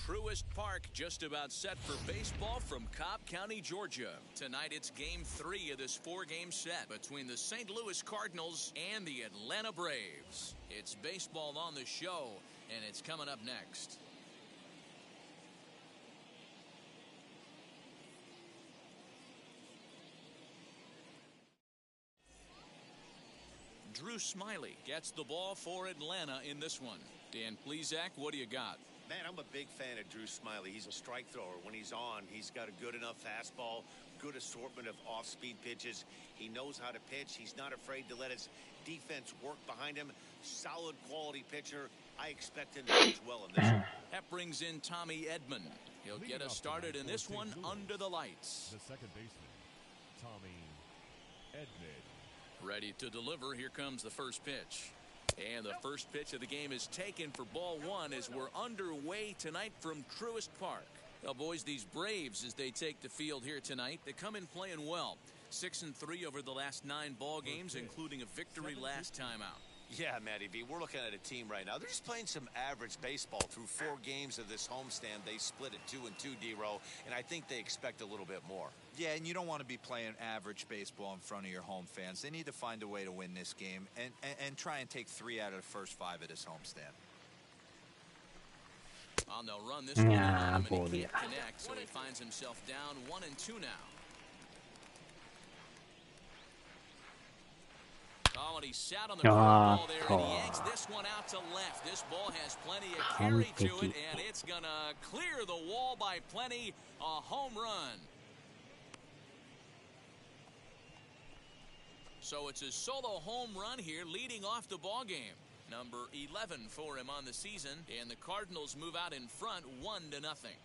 Truist Park, just about set for baseball from Cobb County, Georgia. Tonight it's Game 3 of this 4-game set between the St. Louis Cardinals and the Atlanta Braves. It's baseball on the show, and it's coming up next. Drew Smiley gets the ball for Atlanta in this one. Dan Plesac, what do you got? Man, I'm a big fan of Drew Smiley. He's a strike thrower. When he's on, he's got a good enough fastball, good assortment of off-speed pitches. He knows how to pitch. He's not afraid to let his defense work behind him. Solid quality pitcher. I expect him to pitch well in this one. That brings in Tommy Edman. He'll get us started in this one under the lights. The second baseman, Tommy Edman. Ready to deliver. Here comes the first pitch. And the first pitch of the game is taken for ball one as we're underway tonight from Truist Park. Well, boys, these Braves, as they take the field here tonight, they come in playing well. 6-3 over the last 9 ball games, including a victory last time out. Yeah, Matty V, we're looking at a team right now. They're just playing some average baseball through 4 games of this homestand. They split at 2-2, D-Row, and I think they expect a little bit more. Yeah, and you don't want to be playing average baseball in front of your home fans. They need to find a way to win this game and try and take 3 out of the first 5 of this homestand. On they'll run this one on him, and he can't connect, so he finds himself down 1-2 now. Oh, and he sat on the ball there, and he yanks this one out to left. This ball has plenty of carry to it, and it's going to clear the wall by plenty. A home run. So it's a solo home run here, leading off the ball game. Number 11 for him on the season, and the Cardinals move out in front 1-0.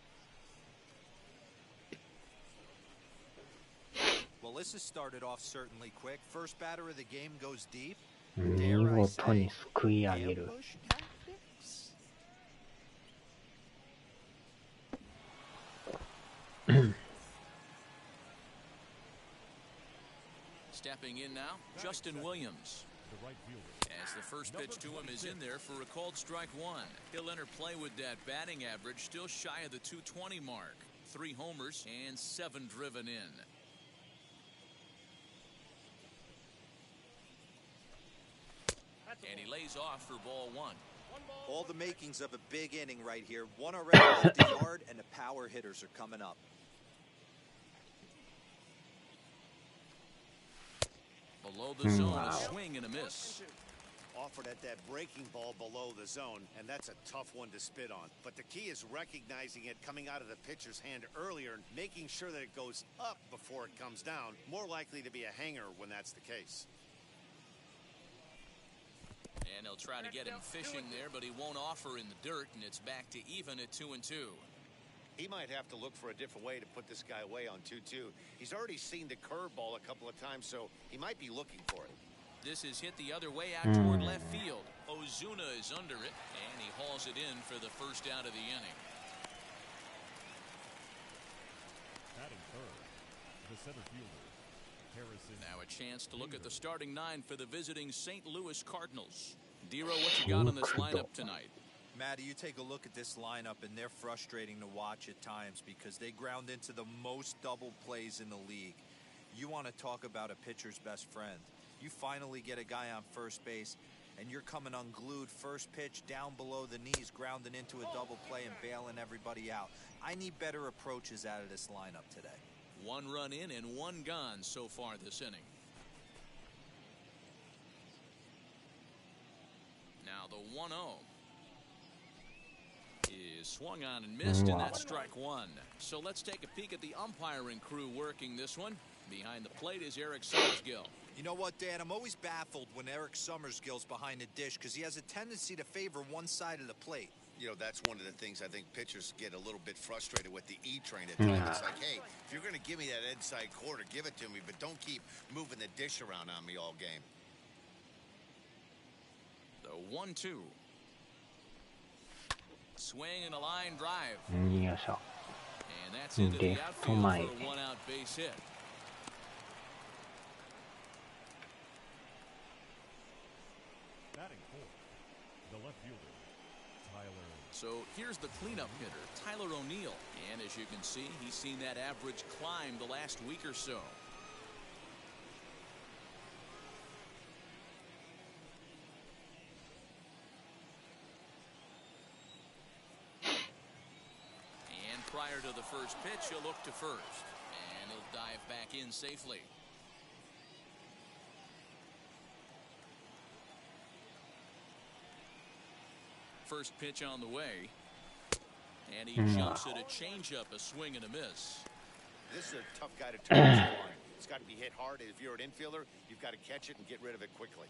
Well, this has started off certainly quick. First batter of the game goes deep. 見事にすくい上げる。 Stepping in now, Justin Williams. As the first pitch to him is in there for a called strike one. He'll enter play with that batting average still shy of the 220 mark. 3 homers and 7 driven in. And he lays off for ball one. All the makings of a big inning right here. One already left the yard, and the power hitters are coming up. Below the zone, a swing and a miss. Offered at that breaking ball below the zone, and that's a tough one to spit on. But the key is recognizing it coming out of the pitcher's hand earlier and making sure that it goes up before it comes down. More likely to be a hanger when that's the case. And he'll try to get him fishing there, but he won't offer in the dirt, and it's back to even at 2-2. He might have to look for a different way to put this guy away on 2-2. He's already seen the curveball a couple of times, so he might be looking for it. This is hit the other way out toward left field. Ozuna is under it, and he hauls it in for the first out of the inning. Batting third, the center fielder, Harrison. Now a chance to look at the starting 9 for the visiting St. Louis Cardinals. Dero, what you got on this lineup tonight? Matty, you take a look at this lineup, and they're frustrating to watch at times because they ground into the most double plays in the league. You want to talk about a pitcher's best friend. You finally get a guy on first base, and you're coming unglued. First pitch down below the knees, grounding into a double play and bailing everybody out. I need better approaches out of this lineup today. 1 run in and 1 gone so far this inning. Now the 1-0 is swung on and missed, and that's strike 1. So let's take a peek at the umpiring crew working this one. Behind the plate is Eric Summersgill. You know what, Dan? I'm always baffled when Eric Summersgill's behind the dish because he has a tendency to favor one side of the plate. You know, that's one of the things I think pitchers get a little bit frustrated with the E-train at times. It's like, hey, if you're going to give me that inside quarter, give it to me, but don't keep moving the dish around on me all game. The 1-2. Swing and a line drive. よいしょ。 And that's into the outfield for a 1-out base hit. Batting fourth, the left fielder, Tyler. So here's the cleanup hitter, Tyler O'Neill. And as you can see, he's seen that average climb the last week or so. And prior to the first pitch, he'll look to first. And he'll dive back in safely. First pitch on the way. And he jumps at a changeup, a swing and a miss. This is a tough guy to turn this on. It's got to be hit hard. If you're an infielder, you've got to catch it and get rid of it quickly.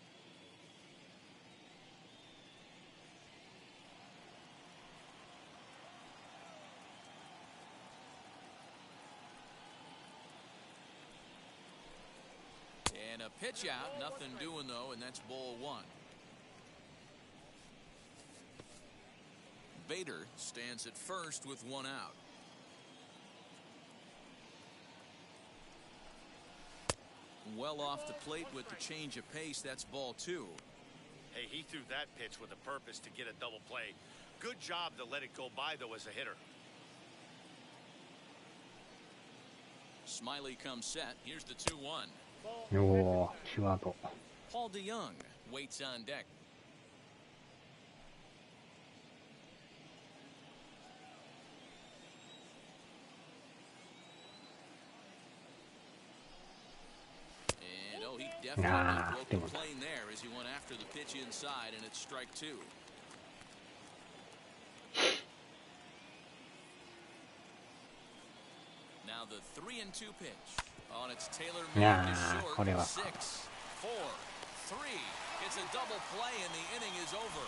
And a pitch out, nothing doing though, and that's ball one. Bader stands at first with one out. Well off the plate with the change of pace. That's ball two. Hey, he threw that pitch with a purpose to get a double play. Good job to let it go by, though, as a hitter. Smiley comes set. Here's the 2-1. おー、際ど。 Paul DeYoung waits on deck. Definitely broke the plane there as he went after the pitch inside, and it's strike two. Now the 3-2 pitch. On its Taylor made short. 6, 4, 3. It's a double play, and the inning is over.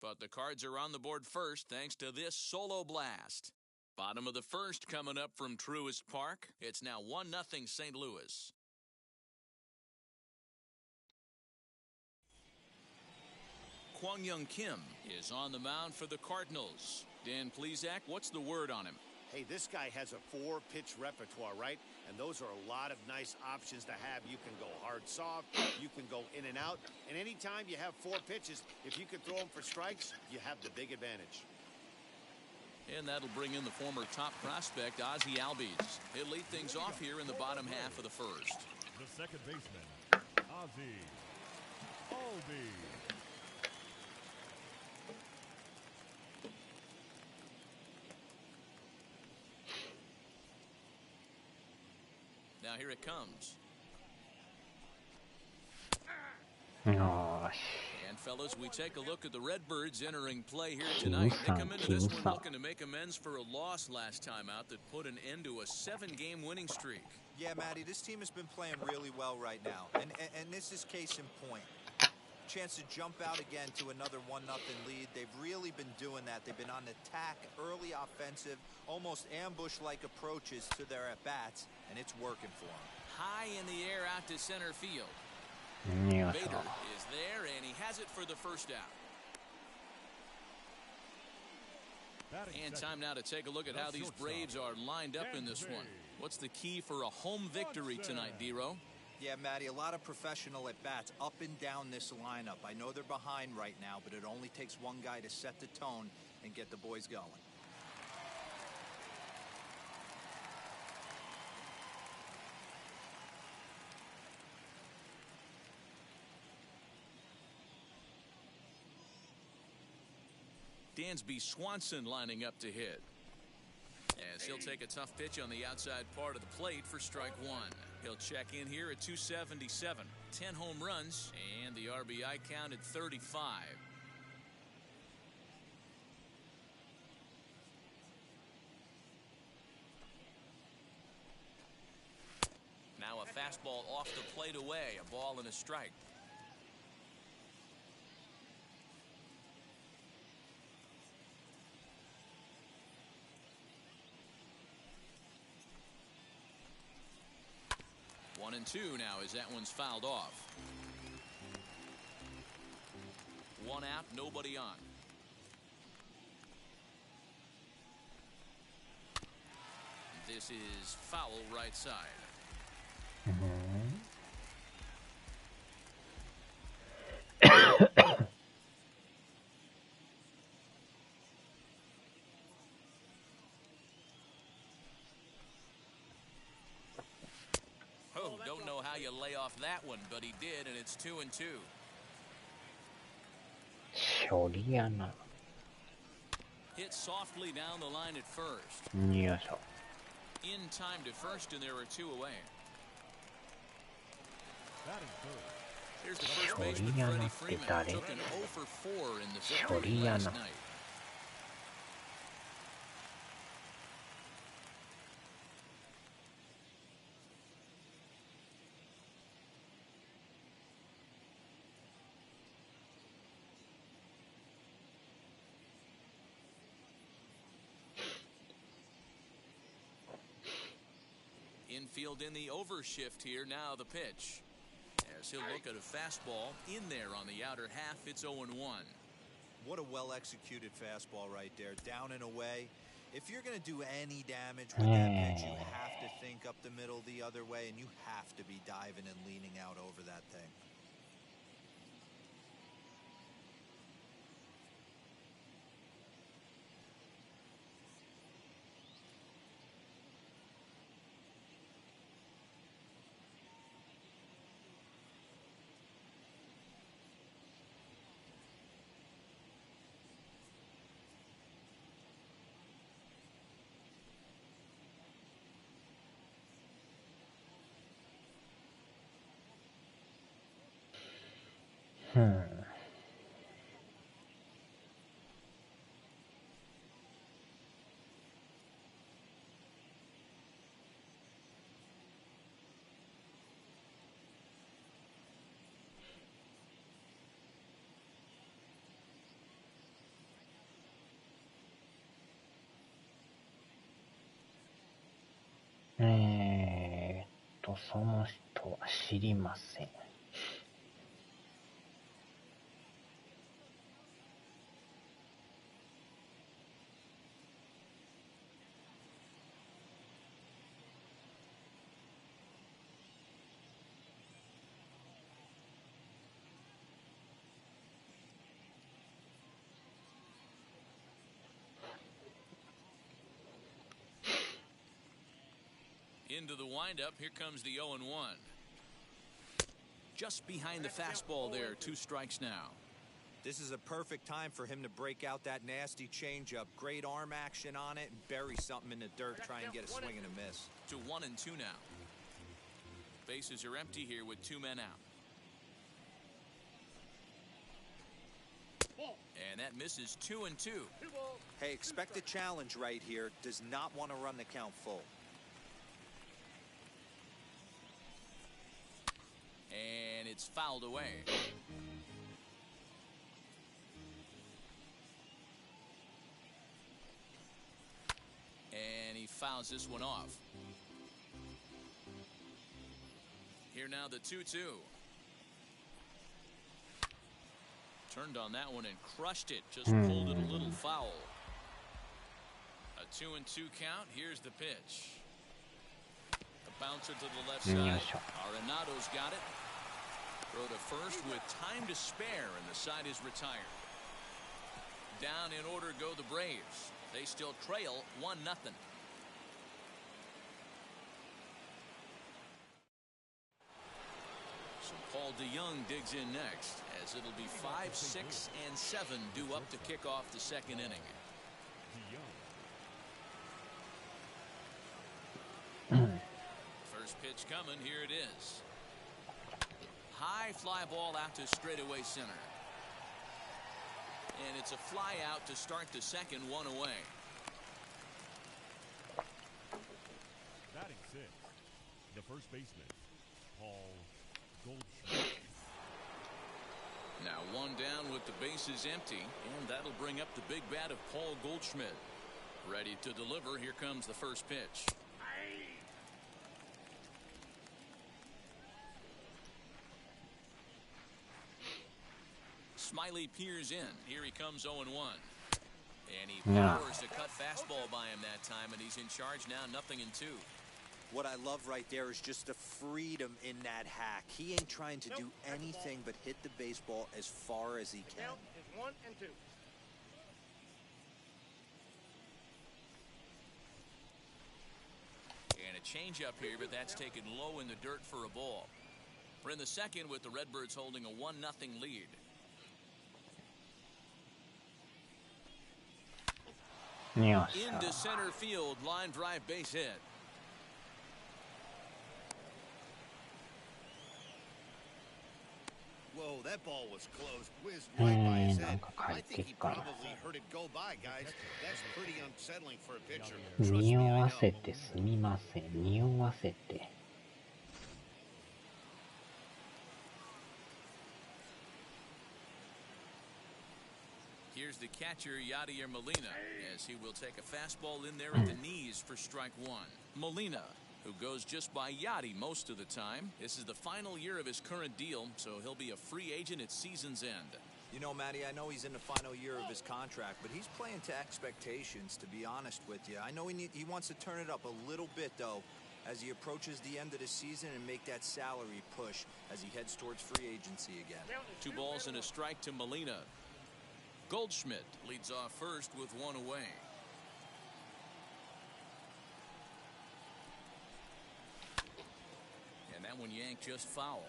But the Cards are on the board first thanks to this solo blast. Bottom of the first coming up from Truist Park. It's now 1-0 St. Louis. Kwang Young Kim is on the mound for the Cardinals. Dan Plesac, what's the word on him? Hey, this guy has a 4-pitch repertoire, right? And those are a lot of nice options to have. You can go hard, soft. You can go in and out. And anytime you have 4 pitches, if you can throw them for strikes, you have the big advantage. And that'll bring in the former top prospect, Ozzie Albies. He'll lead things off here in the bottom half of the first. The second baseman, Ozzie Albies. Now here it comes. And fellas, we take a look at the Redbirds entering play here tonight. They come into this one looking to make amends for a loss last time out that put an end to a 7-game winning streak. Yeah, Matty, this team has been playing really well right now, and this is case in point. Chance to jump out again to another 1-0 lead. They've really been doing that. They've been on attack, early offensive, almost ambush-like approaches to their at-bats, and it's working for them. High in the air out to center field. よいし Bader ょ。 is there, and he has it for the first out. And time now to take a look at how these Braves are lined up in this one. What's the key for a home victory tonight, D-Row? Yeah, Matty, a lot of professional at-bats up and down this lineup. I know they're behind right now, but it only takes one guy to set the tone and get the boys going. Dansby Swanson lining up to hit. As he'll take a tough pitch on the outside part of the plate for strike one. He'll check in here at 277. 10 home runs, and the RBI count at 35. Now a fastball off the plate away. A ball and a strike. One and two now as that one's fouled off. One out, nobody on. This is foul right side. Oh, don't know how you lay off that one, but he did, and it's 2-2. 処理やな。 Hit softly down the line at first. よいしょ。 In time to first, and there are two away. Here's the first baseman, Freddie Freeman, took an 0 for 4 in the victory last night. Infield in the overshift here. Now the pitch. As he'll look at a fastball in there on the outer half. It's 0-1. What a well-executed fastball right there. Down and away. If you're going to do any damage with that pitch, you have to think up the middle the other way, and you have to be diving and leaning out over that thing. Hmm. Eh, その人は知りません。Into the windup. Here comes the 0-1. Just behind the fastball there. 2 strikes now. This is a perfect time for him to break out that nasty changeup. Great arm action on it and bury something in the dirt. Try and get a swing and a miss. To 1-2 now. Bases are empty here with 2 men out. And that misses 2-2. Hey, expect a challenge right here. Does not want to run the count full. And it's fouled away. And he fouls this one off. Here now the 2-2. Turned on that one and crushed it. Just pulled it a little foul. A 2-2 count. Here's the pitch. A bouncer to the left side. Arenado's got it. Throw to first with time to spare, and the side is retired. Down in order go the Braves. They still trail 1-0. So Paul DeYoung digs in next, as it'll be 5, 6, and 7 due up to kick off the second inning. First pitch coming. Here it is. High fly ball out to straightaway center. And it's a fly out to start the second. 1 away. Batting 6, the first baseman, Paul Goldschmidt. Now 1 down with the bases empty, and that'll bring up the big bat of Paul Goldschmidt. Ready to deliver. Here comes the first pitch. Smiley peers in. Here he comes 0-1. And he powers a cut fastball by him that time, and he's in charge now. 0-2. What I love right there is just the freedom in that hack. He ain't trying to do anything but hit the baseball as far as he can. Count is 1 and 2. And a changeup here, but that's taken low in the dirt for a ball. We're in the second with the Redbirds holding a 1-0 lead. Into center field, line drive, base hit. Whoa, that ball was close. Whizzed right by his head. I think he probably heard it go by, guys. That's pretty unsettling for a pitcher.匂わせてすみません。匂わせて。Here's the catcher, Yadier Molina, as he will take a fastball in there at the knees for strike one. Molina, who goes just by Yadi most of the time. This is the final year of his current deal, so he'll be a free agent at season's end. You know, Matty, I know he's in the final year of his contract, but he's playing to expectations, to be honest with you. I know he wants to turn it up a little bit, though, as he approaches the end of the season and make that salary push as he heads towards free agency again. 2 balls and a strike to Molina. Goldschmidt leads off first with 1 away. And that one yanked just foul.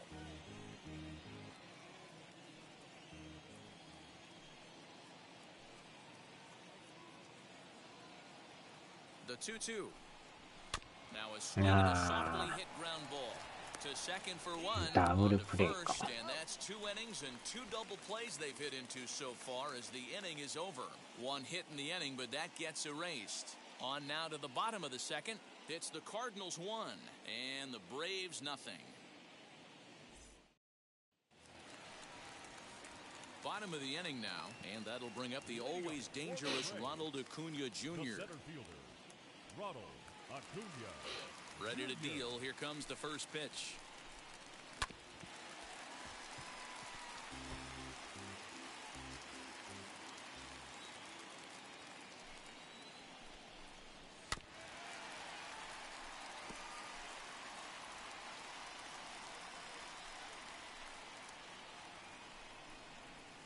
The 2-2. Now a swing and a softly hit ground ball. To second for 1, on to first, and that's 2 innings and 2 double plays they've hit into so far as the inning is over. 1 hit in the inning, but that gets erased. On now to the bottom of the second. It's the Cardinals 1 and the Braves nothing. Bottom of the inning now, and that'll bring up the always dangerous Ronald Acuna Jr. Ronald Acuna. Ready to deal. Here comes the first pitch.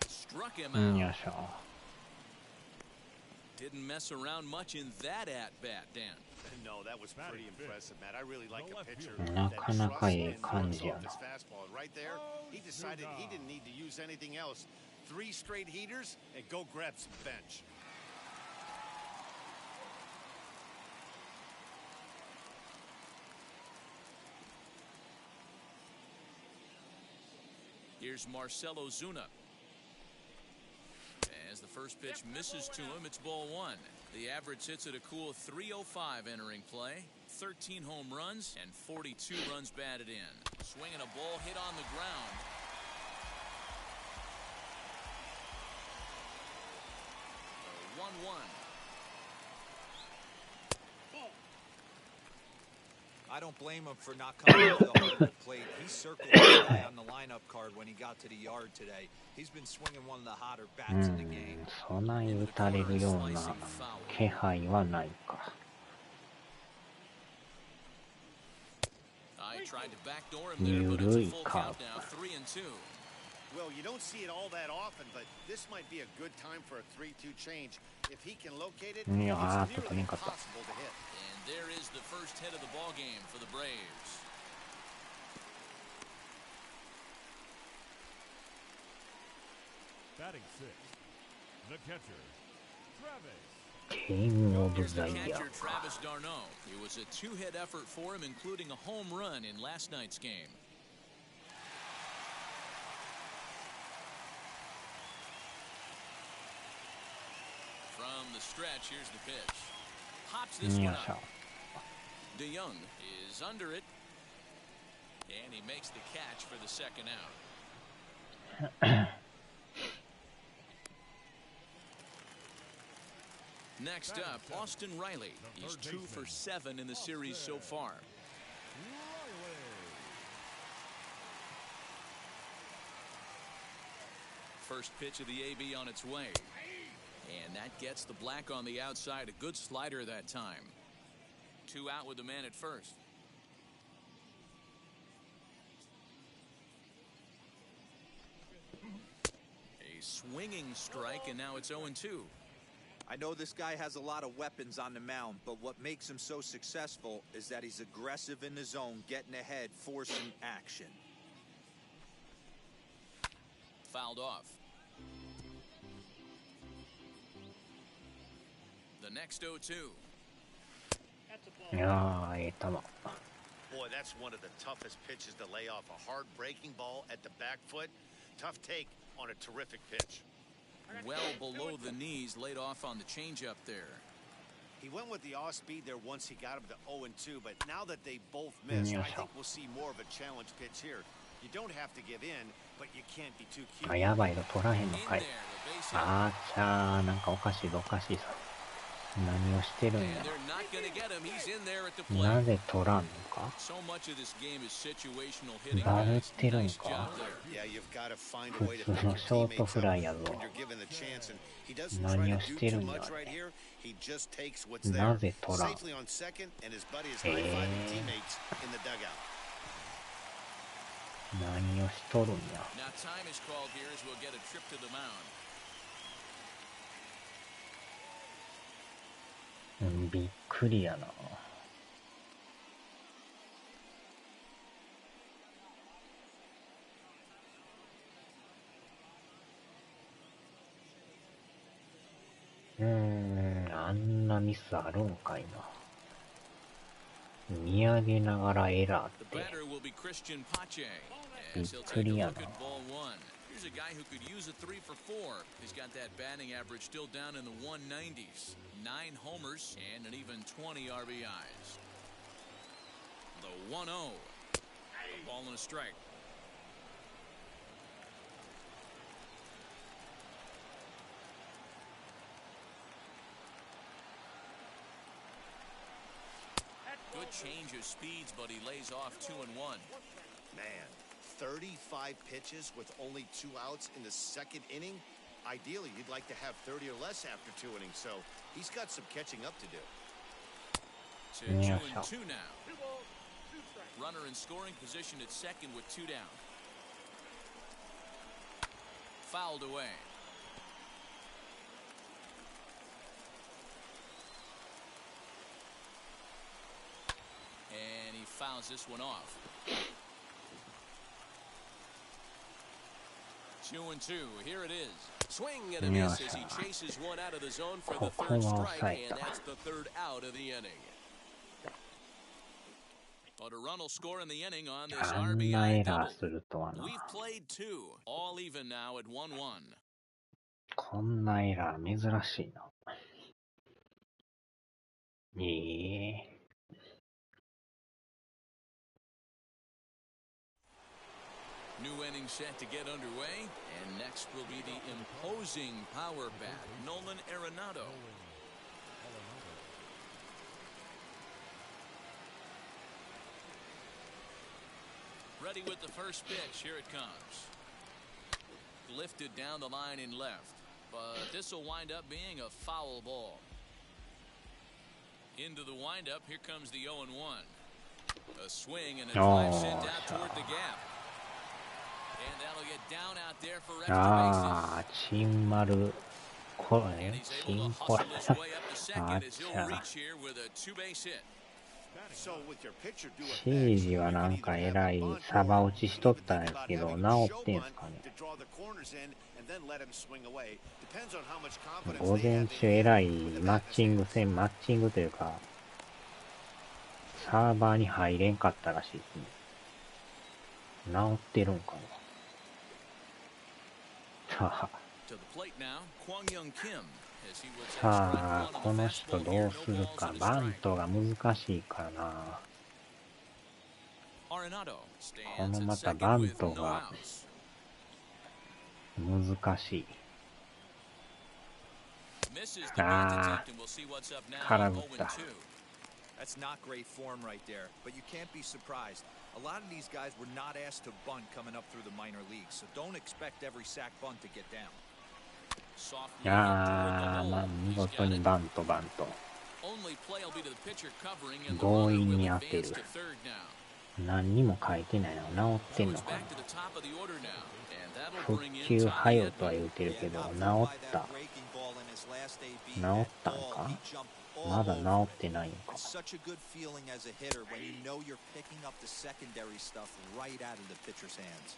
Struck him out. Didn't mess around much in that at-bat, Dan. No, that was pretty impressive, Matt. I really like a pitcher な that かなか trusts いい and 感 works じや off な。 his fastball. Right there, he decided he didn't need to use anything else. 3 straight heaters and go grab some bench. Here's Marcelo Zuna. As the first pitch misses to him, it's ball 1. The average hits at a cool .305 entering play. 13 home runs and 42 runs batted in. Swinging a ball hit on the ground. 1-1. I don't blame him for not coming to the heart of the plate. He circled this guy on the lineup card when he got to the yard today. He's been swinging one of the hotter bats in the game. そんなに打たれるような気配はないか。I tried to backdoor him there, but it's a full count now. 3-2. Well, you don't see it all that often, but this might be a good time for a 3-2 change. If he can locate it, it's nearly impossible to hit. And there is the first hit of the ball game for the Braves. Batting 6th, the catcher, Travis. Game of the Here's the year. catcher, Travis d'Arnaud. It was a 2-hit effort for him, including a home run in last night's game. From the stretch, here's the pitch. Pops this one up. DeYoung is under it, and he makes the catch for the second out. Next up, Austin Riley. He's 2 for 7 in the series so far. First pitch of the AB on its way. And that gets the black on the outside. A good slider that time. 2 out with the man at first. A swinging strike, and now it's 0-2. I know this guy has a lot of weapons on the mound, but what makes him so successful is that he's aggressive in the zone, getting ahead, forcing action. Fouled off. The next 0-2. いやー、ええ球。Boy, that's one of the toughest pitches to lay off. A hard breaking ball at the back foot. Tough take on a terrific pitch. Well below the knees, laid off on the changeup there. He went with the off speed there once he got him to 0-2, but now that they both missed, I think we'll see more of a challenge pitch here. You don't have to give in, but you can't be too cute. あ、やばいの取らへんのかい。あーちゃー、なんかおかしいぞ、おかしいぞ。何をしてるんや。なぜ取らんのか。バレてるんか。普通のショートフライやぞ。何をしてるんや。なぜ取らん。何をしとるんや。びっくりやな。あんなミスあるんかいな。見上げながらエラーって。びっくりやな。Here's a guy who could use a 3 for 4. He's got that batting average still down in the 190s. 9 homers and an even 20 RBIs. The 1-0. A ball and a strike. Good change of speeds, but he lays off 2-1. Man. 35 pitches with only 2 outs in the second inning. Ideally, you'd like to have 30 or less after 2 innings, so he's got some catching up to do. To 2-2 now. Runner in scoring position at second with 2 down. Fouled away. And he fouls this one off. 2-2. Here it is. Swing and a miss as he chases one out of the zone for the third strike, and that's the third out of the inning. But a run will score in the inning on this RBI double. We've played 2, all even now at 1-1. こんなエラー珍しいな。New inning set to get underway, and next will be the imposing power bat, Nolan Arenado. Ready with the first pitch. Here it comes. Lifted down the line in left, but this will wind up being a foul ball. Into the windup. Here comes the 0-1. A swing and a drive sent out toward the gap. And that'll get down out there for extra bases. チンマルこれチンコラあっちゃシージはなんかえらいサバ落ちしとったんやけど治ってんすかね。午前中えらいマッチングというかサーバーに入れんかったらしいですね。治ってるんかな。さあ、この人どうするか。バントが難しいからな。このまたバントが難しい。ああ、空振った。That's not great form right there, but you can't be surprised. A lot of these guys were not asked to bunt coming up through the minor leagues, so don't expect every sack bunt to get down. 見事にバント。強引に当てる。何にも書いてないの。治ってんのかな。復旧はよとは言うてるけど、治った。past AB. 治ったんか？まだ治ってないのか。 It's such a good feeling as a hitter when you know you're picking up the secondary stuff right out of the pitcher's hands.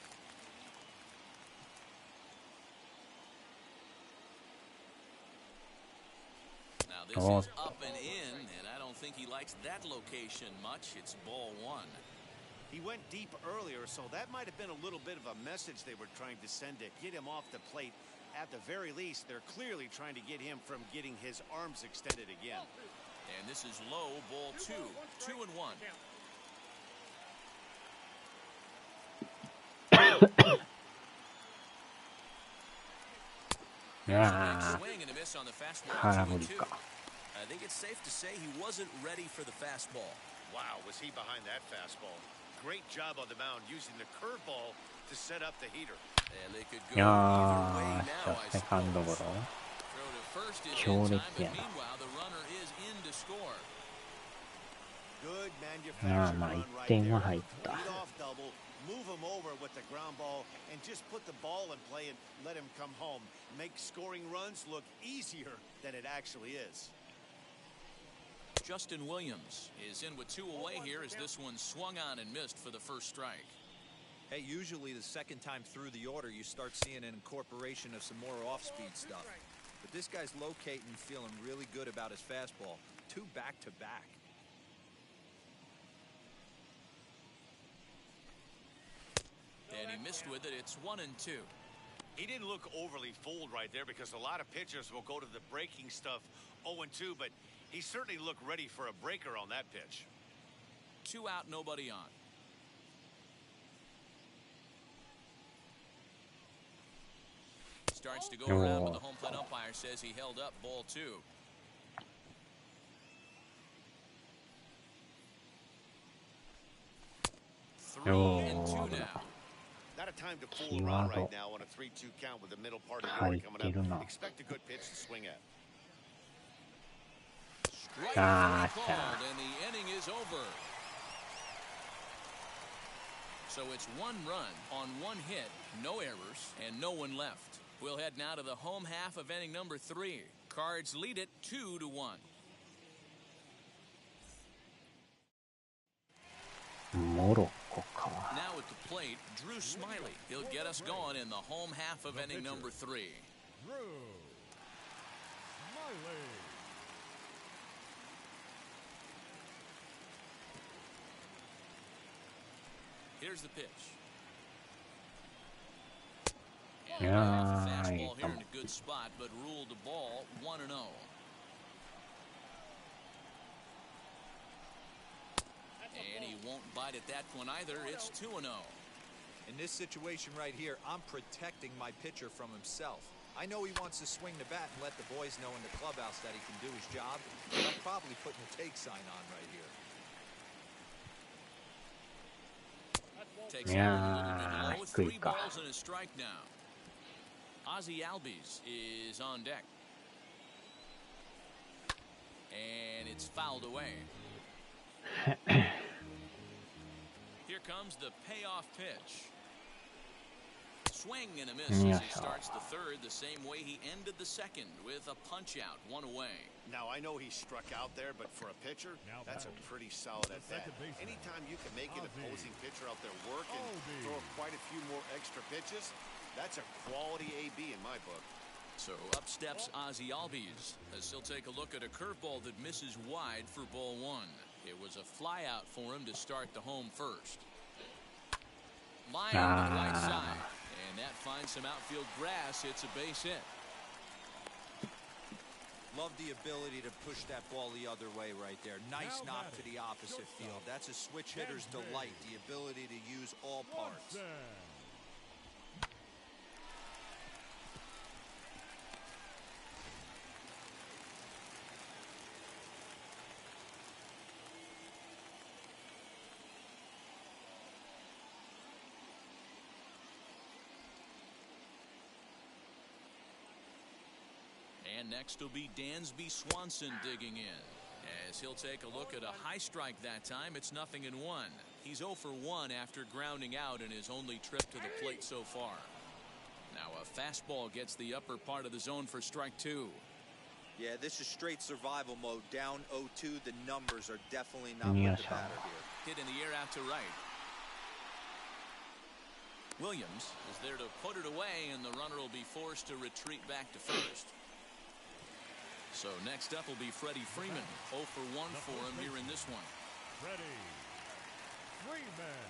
Now this is up and in, and I don't think he likes that location much. It's ball one. He went deep earlier, so that might have been a little bit of a message they were trying to send to get him off the plate. At the very least, they're clearly trying to get him from getting his arms extended again. And this is low, ball two. 2-1. Swing and a miss on the fastball. 2-2. I think it's safe to say he wasn't ready for the fastball. Wow, was he behind that fastball? Great job on the mound using the curveball to set up the heater. And they could go either way now, I セカンドゴロ。 Throw to first is 強 in 烈 time, や but な。 meanwhile the runner is in to score. Good まあ manufactured まあ run 1 right 点 there. は入った。 Lead off double, move him over with the ground ball, and just put the ball in play and let him come home. Make scoring runs look easier than it actually is. Justin Williams is in with 2 away here as this one swung on and missed for the first strike. Hey, usually the second time through the order, you start seeing an incorporation of some more off-speed stuff. But this guy's locating, feeling really good about his fastball. 2 back-to-back. And he missed with it. It's 1-2. He didn't look overly fooled right there because a lot of pitchers will go to the breaking stuff 0-2, but he certainly looked ready for a breaker on that pitch. 2 out, nobody on. Starts to go around, but the home plate umpire says he held up ball 2. Three and 2 now. Not a time to fool around right now on a 3-2 count with the middle part of the order coming up. Expect a good pitch to swing at. Strike 3 called, and the inning is over. So it's 1 run on 1 hit, no errors, and no one left. We'll head now to the home half of inning number 3. Cards lead it 2-1. Now at the plate, Drew Smiley. He'll get us going in the home half of inning number 3. Drew Smiley. Here's the pitch. Yeah, fastball here in a good spot, but ruled the ball 1-0. And he won't bite at that one either. It's 2-0. In this situation right here, I'm protecting my pitcher from himself. I know he wants to swing the bat and let the boys know in the clubhouse that he can do his job, but I'm probably putting a take sign on right here. Takes it a little bit low. 3 balls and a strike now. Ozzie Albies is on deck. And it's fouled away. Here comes the payoff pitch. Swing and a miss as he starts the 3rd the same way he ended the 2nd with a punch out, 1 away. Now I know he struck out there, but for a pitcher, that's a pretty solid at bat. Anytime you can make an opposing pitcher out there work and throw quite a few more extra pitches, that's a quality AB in my book. So up steps Ozzie Albies as he'll take a look at a curveball that misses wide for ball 1. It was a fly out for him to start the home first. Line on the right side. And that finds some outfield grass. It's a base hit. Love the ability to push that ball the other way right there. Nice knock to the opposite field. That's a switch hitter's delight, the ability to use all parts. And next will be Dansby Swanson digging in. As he'll take a look at a high strike that time, it's 0-1. He's 0 for 1 after grounding out in his only trip to the plate so far. Now a fastball gets the upper part of the zone for strike 2. Yeah, this is straight survival mode. Down 0-2, the numbers are definitely not with the batter here. Hit in the air out to right. Williams is there to put it away, and the runner will be forced to retreat back to first. So next up will be Freddie Freeman. 0 for 1 for him here in this one. Freddie Freeman.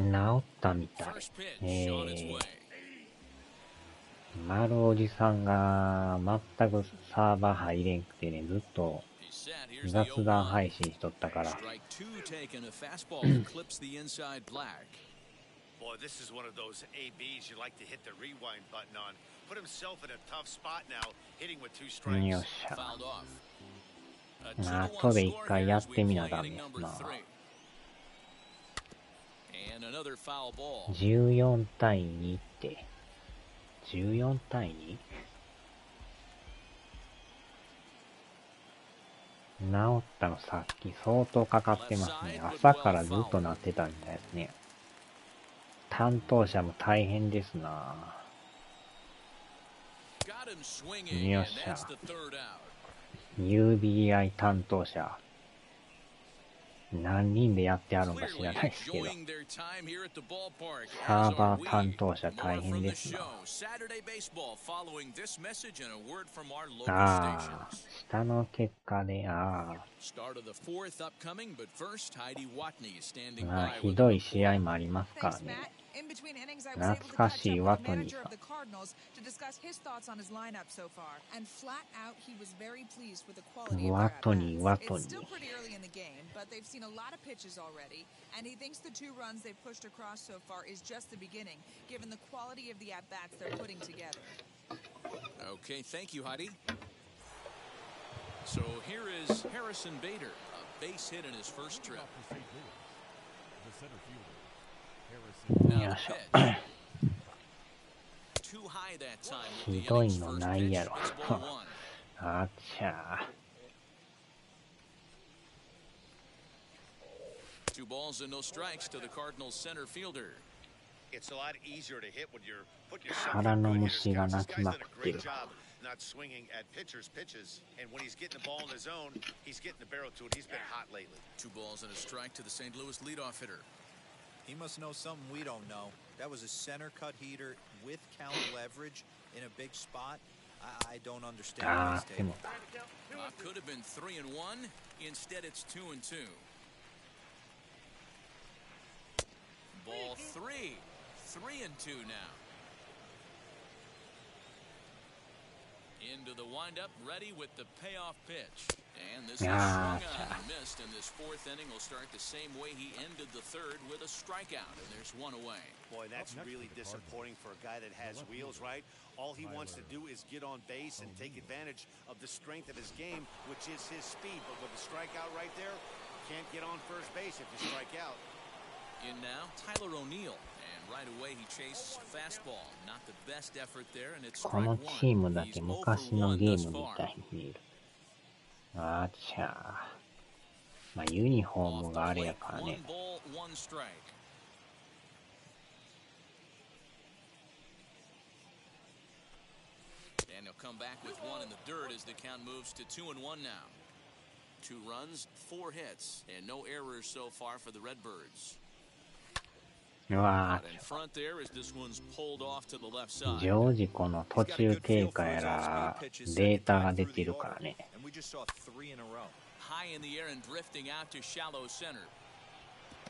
治ったみたい。丸おじさんが全くサーバー入れんくてね、ずっと雑談配信しとったから。Boy, this is one of those ABs you like to hit the rewind button on. Put himself in a tough spot now, hitting with 2 strikes. よっしゃ。後で一回やってみなダメですな。14対2って。14対 2？ 治ったのさっき相当かかってますね。朝からずっとなってたみたいですね。担当者も大変ですな。よっしゃ。UBI 担当者。何人でやってあるのか知らないですけど、サーバー担当者大変ですな。ああ、下の結果で、まあ、ひどい試合もありますからね。懐かしいワトニーさん。ワトニー。A lot of pitches already, and he thinks the 2 runs they've pushed across so far is just the beginning, given the quality of the at-bats they're putting together. Okay, thank you, Heidi. So here is Harrison Bader, a base hit in his first trip. Now the pitch. Too high that time with the innings first pitch. It's ball 1. あっちゃ。2 balls and no strikes to the Cardinals center fielder. It's a lot easier to hit when you're putting yourself腹のin虫が good 鳴き hands. ま This く guy's って done a る。 great job not swinging at pitchers' pitches, and when he's getting the ball in the zone, he's getting the barrel to it. He's been hot lately. 2 balls and a strike to the St. Louis leadoff hitter. He must know something we don't know. That was a center cut heater with count leverage in a big spot. I don't understand this table. Could have been 3 and 1. Instead, it's 2 and 2. Ball 3. 3 and 2 now. Into the windup, ready with the payoff pitch. And this is swung on and missed, and this 4th inning will start the same way he ended the 3rd with a strikeout, and there's 1 away. Boy, that's really disappointing for a guy that has wheels, right? All he wants to do is get on base and take advantage of the strength of his game, which is his speed. But with the strikeout right there, can't get on first base if you strike out. In now, Tyler O'Neill. And right away he chases fastball. Not the best effort there, and it's このチームだけ昔のゲームみたいに見える。あっちゃ。まあユニフォームがあれやからね。And he'll come back with 1 in the dirt as the count moves to 2 and 1 now. 2 runs, 4 hits, and no errors so far for the Redbirds. うわ常時この途中経過やらデータが出てるからね。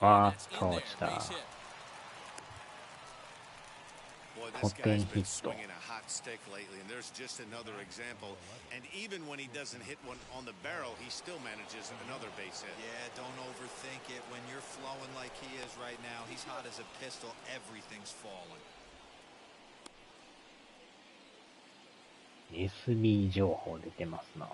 あー、そうした。ポテンヒット。stick lately, and there's just another example. And even when he doesn't hit one on the barrel, he still manages another base hit. Yeah, don't overthink it. When you're flowing like he is right now, he's hot as a pistol. Everything's falling. SB 情報出てますな。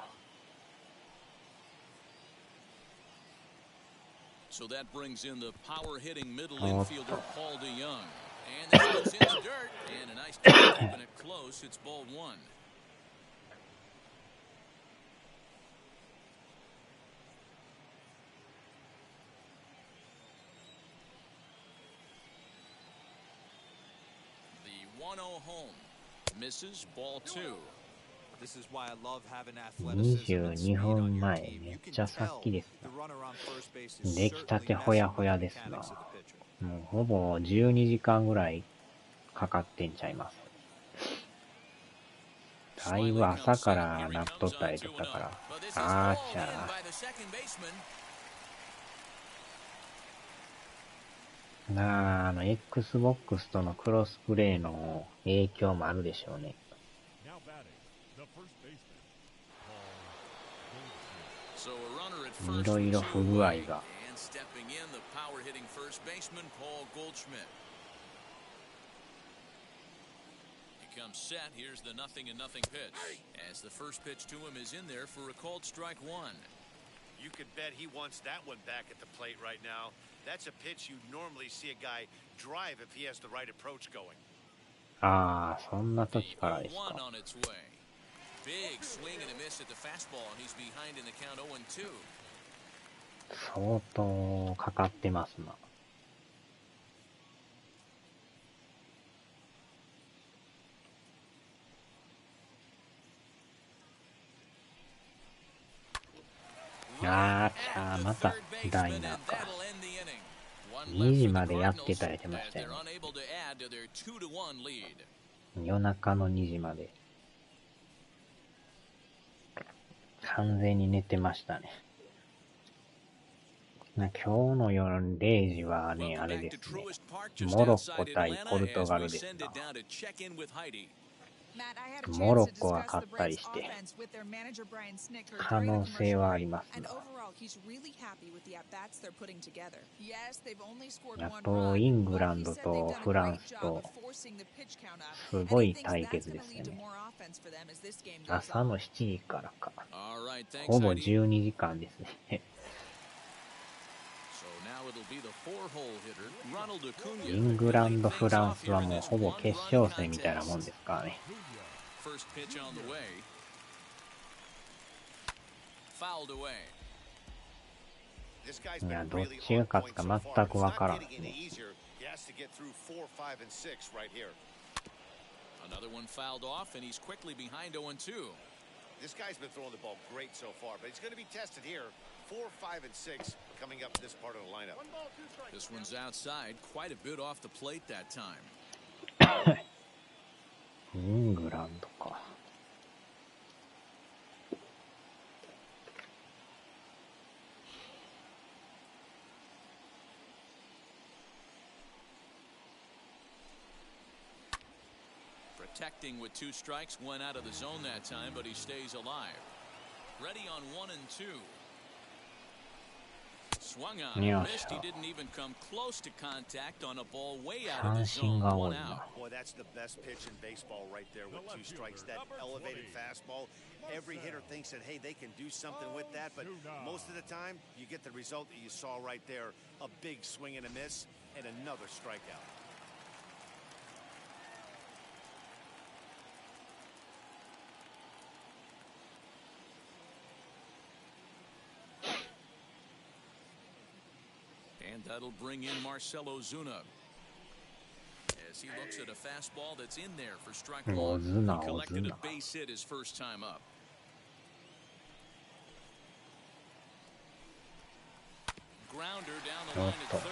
So that brings in the power hitting middle infielder Paul DeYoung. And this one's in the dirt. And a nice job keeping it close. It's ball one. The 1-0 home. Misses ball two. This is why I love having athleticism and 22 speed on 分 your 前、 team. め You っ can ちゃさっ tell きですな。 the runner on first base is 出来た certainly てほや messing ほ with や the ですな。 mechanics of the pitcher. もうほぼ12時間ぐらいかかってんちゃいます。だいぶ朝からなっとったりとかから。あーちゃー。なあ、Xbox とのクロスプレイの影響もあるでしょうね。Now batting, the first baseman, Paul Goldschmidt. So a runner at first いろいろ不具合が。 and stepping in the power hitting first baseman Paul Goldschmidt. He comes set. Here's the 0-0 pitch. As the first pitch to him is in there for a called strike one. You could bet he wants that one back at the plate right now. That's a pitch you normally see a guy drive if he has the right approach going. ああ、そんな The 時からです 0-1 か。 on its way. Big swing and a miss at the fastball, and he's behind in the count 0-2. 相当かかってますな。あーちゃー、またダイナーか。2時までやってたりしてましたよね。夜中の2時まで。完全に寝てましたね。今日の夜0時はね、あれですね。モロッコ対ポルトガルですな。モロッコが勝ったりして、可能性はありますな。あと、イングランドとフランスと、すごい対決ですよね。朝の7時からか。ほぼ12時間ですね。イングランド、フランスはもうほぼ決勝戦みたいなもんですからね。いや、どっちが勝つか全くわからんですね。Another one fouled off, and he's quickly behind 0-2. This guy's been throwing the ball great so far, but he's going to be tested here. 4, 5, and 6 coming up this part of the lineup. This one's outside, quite a bit off the plate that time. イングランドか。Protecting with 2 strikes, 1 out of the zone that time, but he stays alive. Ready on 1 and 2. Swung on, missed. He didn't even come close to contact on a ball way out of the zone. 1 out. Boy, that's the best pitch in baseball right there with 2 strikes. That elevated fastball. Every hitter thinks that, hey, they can do something with that, but most of the time, you get the result that you saw right there. A big swing and a miss, and another strikeout. And that'll bring in Marcelo Zuna. As he looks at a fastball that's in there for strike 1. He collected a base hit his first time up. Grounder down the line at third.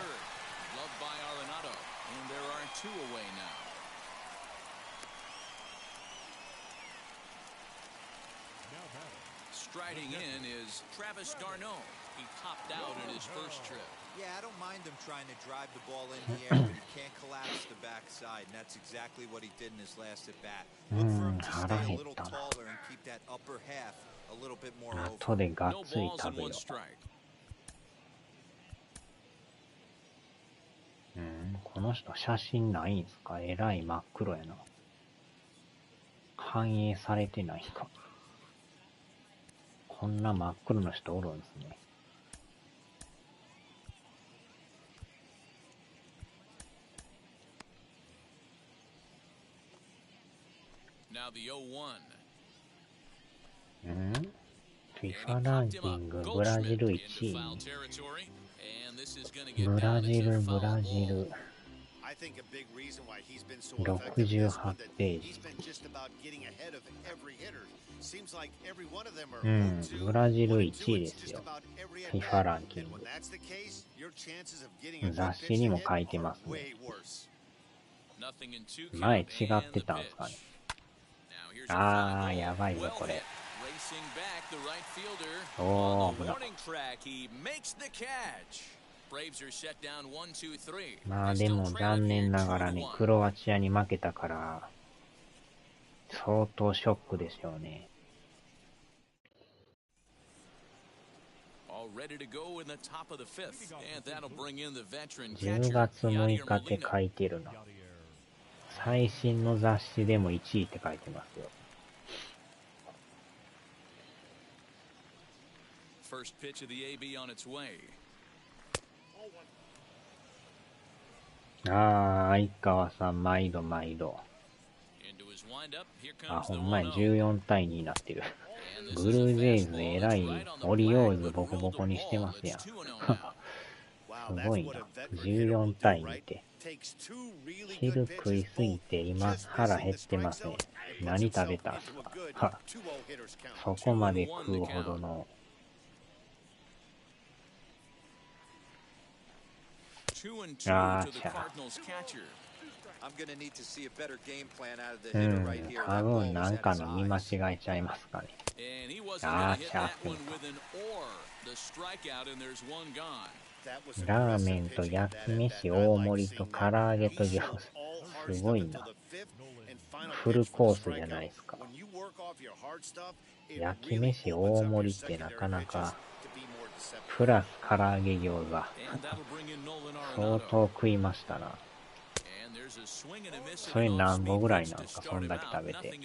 Loved by Arenado. And there are 2 away now. Striding in is Travis d'Arnaud. He topped out in his first trip. Yeah, I don't mind him trying to drive the ball in the air, but he can't collapse the backside, and that's exactly what he did in his last at bat. Look for him to stay a little taller and keep that upper half a little bit more over. 後でがっ No つり balls 食 and べよ 1 strike. う。この人写真ないんすか？えらい真っ黒やな。反映されてないか。こんな真っ黒の人おるんですね。FIFA ランキング、ブラジル1位。ブラジル。68ページ。ブラジル1位ですよ。FIFA ランキング。雑誌にも書いてますね。前違ってたんですかね。やばいぞ、これ。危な。まあでも残念ながらね、クロアチアに負けたから、相当ショックでしょうね。10月6日って書いてるな。最新の雑誌でも1位って書いてますよ。相川さん、毎度。ほんまや、14対2になってる。ブルージェイズえらいオリオールズボコボコにしてますやん。すごいな。14対2って。昼食いすぎて今腹減ってますね。何食べたんすか。そこまで食うほどの。多分なんかの見間違えちゃいますかね。ラーメンと焼き飯大盛りと唐揚げと餃子。すごいな。フルコースじゃないですか。焼き飯大盛りってなかなか。プラス唐揚げ餃子。相当食いましたな。それ何個ぐらいなんですか、そんだけ食べて。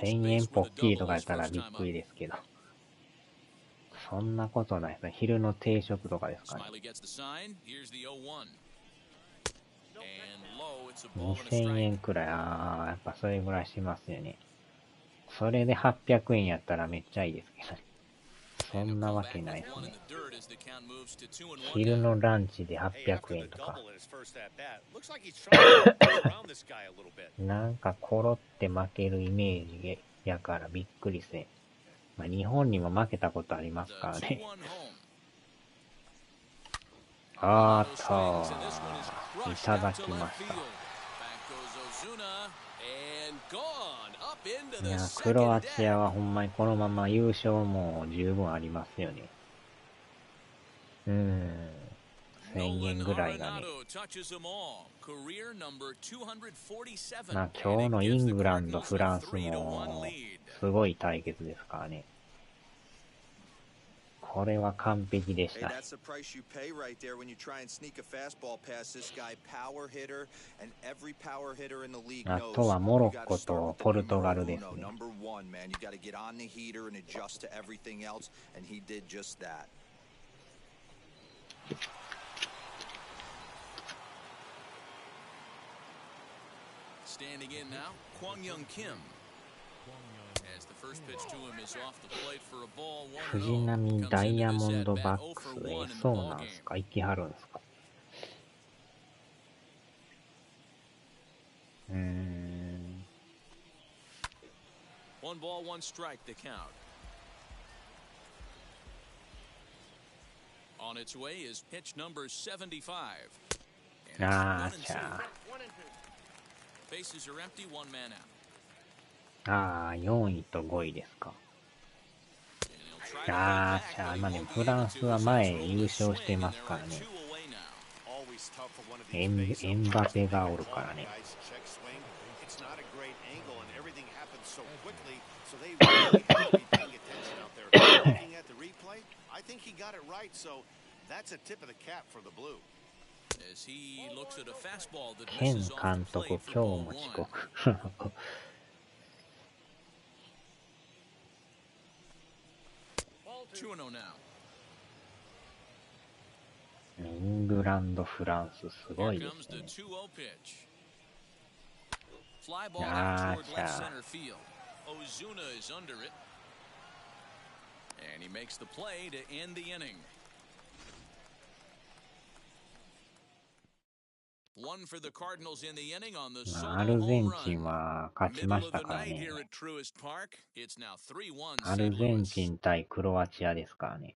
1000円ポッキリとかやったらびっくりですけど。そんなことないですね。昼の定食とかですかね。2000円くらい。やっぱそれぐらいしますよね。それで800円やったらめっちゃいいですけどね。そんなわけないですね。昼のランチで800円とか。なんかコロって負けるイメージやからびっくりせん。まあ、日本にも負けたことありますからね。いただきました。いや、クロアチアはほんまにこのまま優勝も十分ありますよね。1000円ぐらいがね。まあ今日のイングランド、フランスもすごい対決ですからね。これは完璧でした。あとはモロッコとポルトガルですね。藤波ダイヤモンドバックスそうなんすか、行きはるんすか。4位と5位ですか。まあでもフランスは前優勝してますからね。エンバペがおるからね。ケン監督、今日も遅刻。イングランド、フランス、すごいですね。Fly ball out toward left center field. Ozuna is under it. And he makes the play to end the inning. One for the Cardinals in the inning on the solo アルゼ home ンチ run. ンは勝ちま Middle し of た the から night ね。 here at Truist Park. It's now 3-1アル St. ゼン Louis. チン対クロアチアですからね。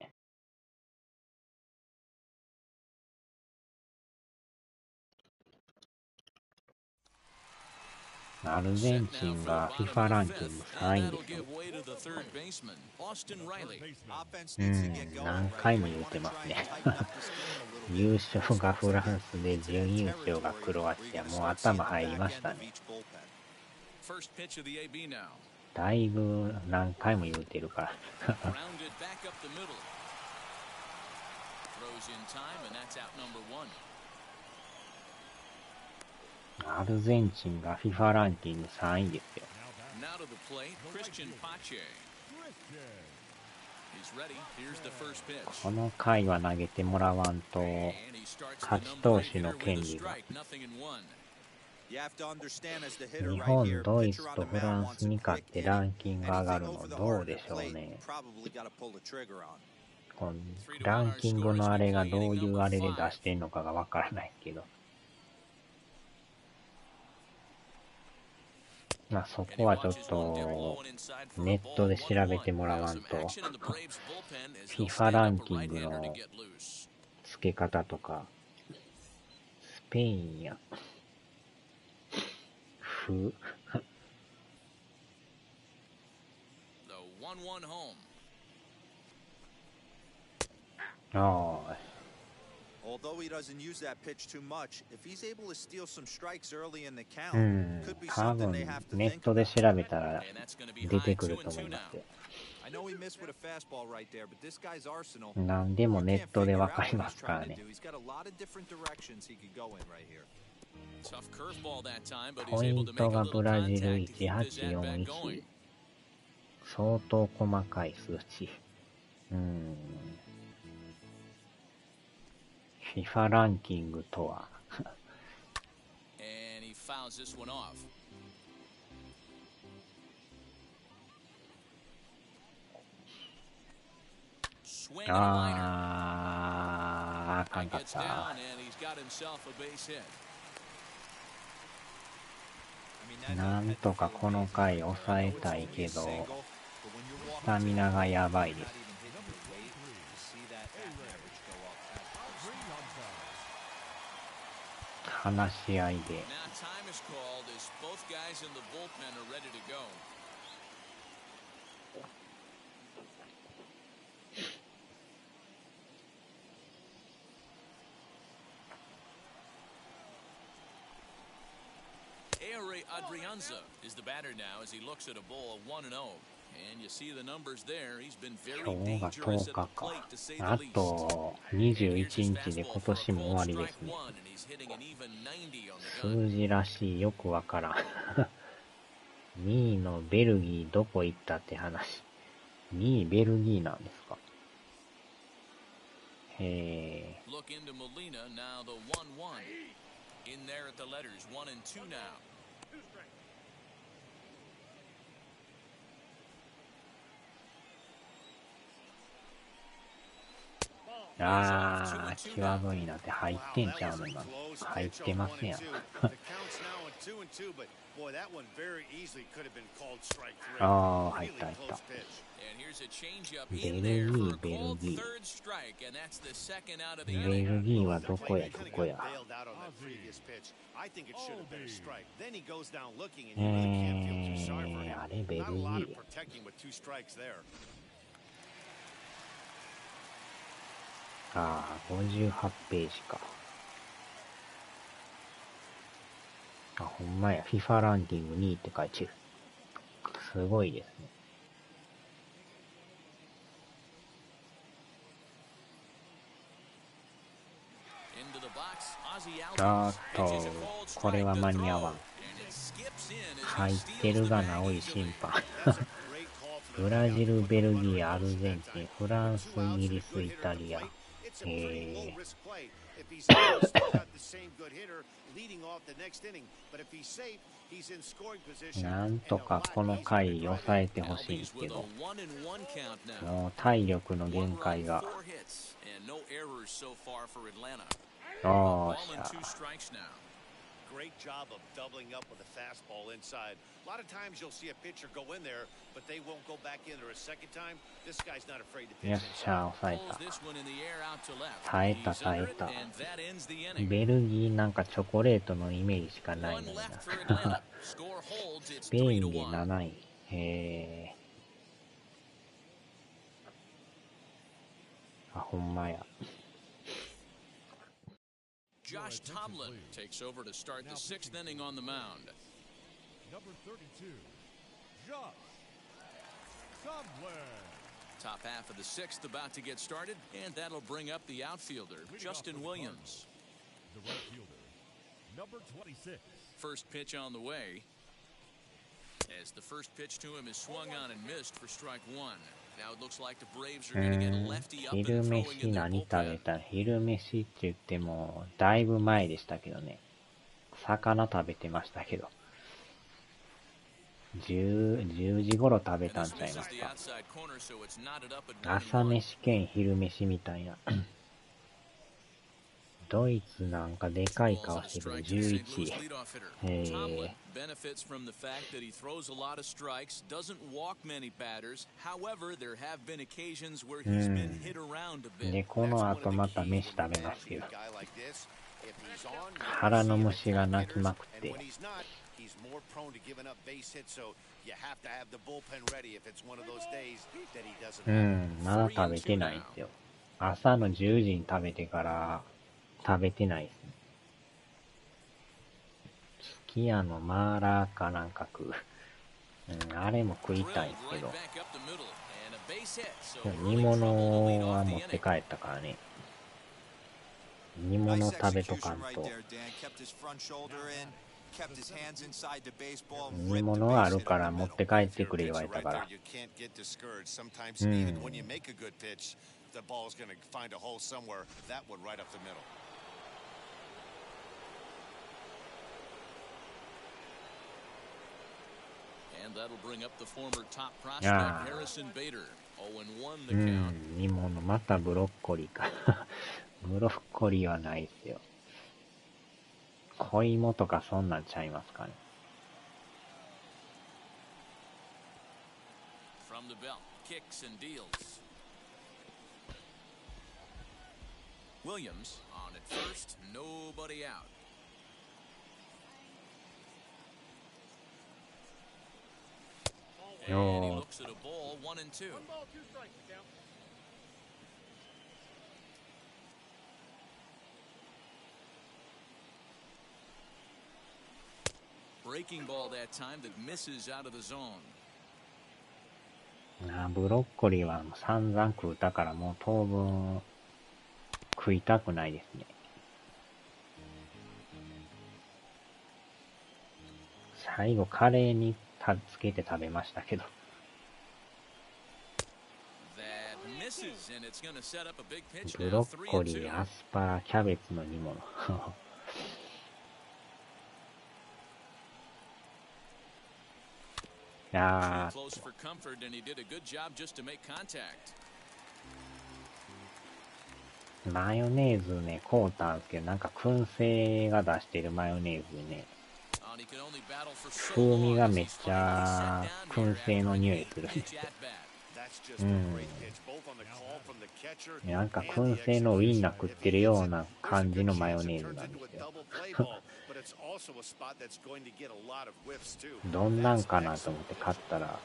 アルゼンチンが FIFA ランキング3位ですね。何回も言ってますね。優勝がフランスで準優勝がクロアチア。もう頭入りましたね。だいぶ何回も言うてるから。アルゼンチンが FIFA ランキング3位ですよ。この回は投げてもらわんと勝ち投手の権利が。日本、ドイツとフランスに勝ってランキング上がるのどうでしょうね。このランキングのあれがどういうあれで出してんのかがわからないけど。まあそこはちょっとネットで調べてもらわんとFIFA ランキングの付け方とかスペインやAlthough he doesn't use that pitch too much, if he's able to steal some strikes early in the count, could be something they have to ネッ think トで about. 調べたら出てくると思いますよ。I know he missed with a fastball right there, but this guy's arsenal. 何でもネットでわかりますからね。 He's got a lot of different directions he could go in right here. ポイントがブラジル1841。相当細かい数値。FIFA ランキングとはあかんかった。なんとかこの回抑えたいけど、スタミナがやばいです。話し合いで。Adrianza is the batter now as he looks at a ball of 1-0. And you see the numbers there. He's been very dangerous at the plate to say the least. あと21日で今年も終わりですね。数字らしいよくわからん。2位のベルギーどこ行ったって話。2位ベルギーなんですか。へー。Look into Molina now the 1-1. In there at the letters 1 and 2 now. 際どいなって入ってんちゃうの今。入ってますやん。入った入った。ベルギー。ベルギーはどこやどこや。あれベルギー。58ページか。ほんまや。FIFA ランキング2位って書いてる。すごいですね。これは間に合わん。入ってるがな、おい審判。ブラジル、ベルギー、アルゼンチン、フランス、イギリス、イタリア。なんとかこの回抑えてほしいんですけど、もう体力の限界が。おーしゃ。Great job of doubling up with a fastball inside. A lot of times you'll see a pitcher go in there, but they won't go back in there a second time. This guy's not afraid to pitch. よっしゃ、抑えた。耐えた、耐えた。ベルギーなんかチョコレートのイメージしかないのにな。スペインで7位。あ、ほんまや。Josh Tomlin takes over to start the 6th inning on the mound. Number 32, Josh Tomlin. Top half of the 6th about to get started, and that'll bring up the outfielder, Justin Williams. The right fielder, number 26. First pitch on the way. As the first pitch to him is swung on and missed for strike one. Now it looks like the Braves are going to get lefty up and throwing in their bullpen. 昼飯って言ってもだいぶ前でしたけどね。魚食べてましたけど。10時頃食べたんちゃいますか。朝飯兼昼飯みたいな。ドイツなんかでかい顔してる11位。benefits from the fact that he throws a lot of strikes, doesn't walk many batters. However, there have been occasions where he's been hit around a bit. で、この後また飯食べますけど。腹の虫が鳴きまくって。まだ食べてないんですよ。朝の10時に食べてから食べてないですね。すき家のマーラーかなんか食う。あれも食いたいんですけど。煮物は持って帰ったからね。煮物食べとかんと。煮物はあるから持って帰ってくれ言われたから。And that'll bring up the former top prospect Harrison Bader. 0-1 the count. 煮物またブロッコリーか。ブロッコリーはないですよ。小芋とかそんなんちゃいますかね。From the belt, kicks and deals. Williams on at first, nobody out. And he looks at a ball, 1-2. Breaking ball that time that misses out of the zone. ブロッコリーは散々食うたからもう当分食いたくないですね。最後カレーにつけて食べましたけど。ブロッコリー、アスパラ、キャベツの煮物。マヨネーズね、買うたんですけど、なんか燻製が出してるマヨネーズでね、風味がめっちゃ燻製の匂いするんですよ。なんか燻製のウインナー食ってるような感じのマヨネーズなんですよ。どんなんかなと思って買ったら、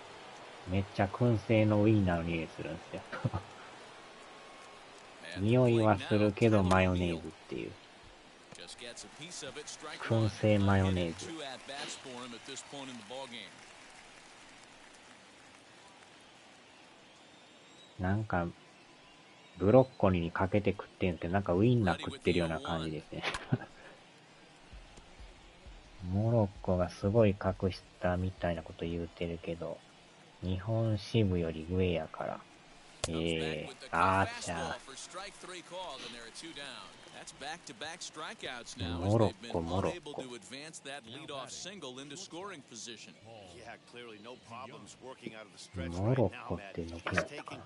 めっちゃ燻製のウインナーの匂いするんですよ。匂いはするけどマヨネーズっていう。燻製マヨネーズ。なんかブロッコリーにかけて食ってんってなんかウインナー食ってるような感じですね。モロッコがすごい格下みたいなこと言うてるけど、日本支部より上やから。あーちゃモロッコモロッコモロッコってどこやったかな。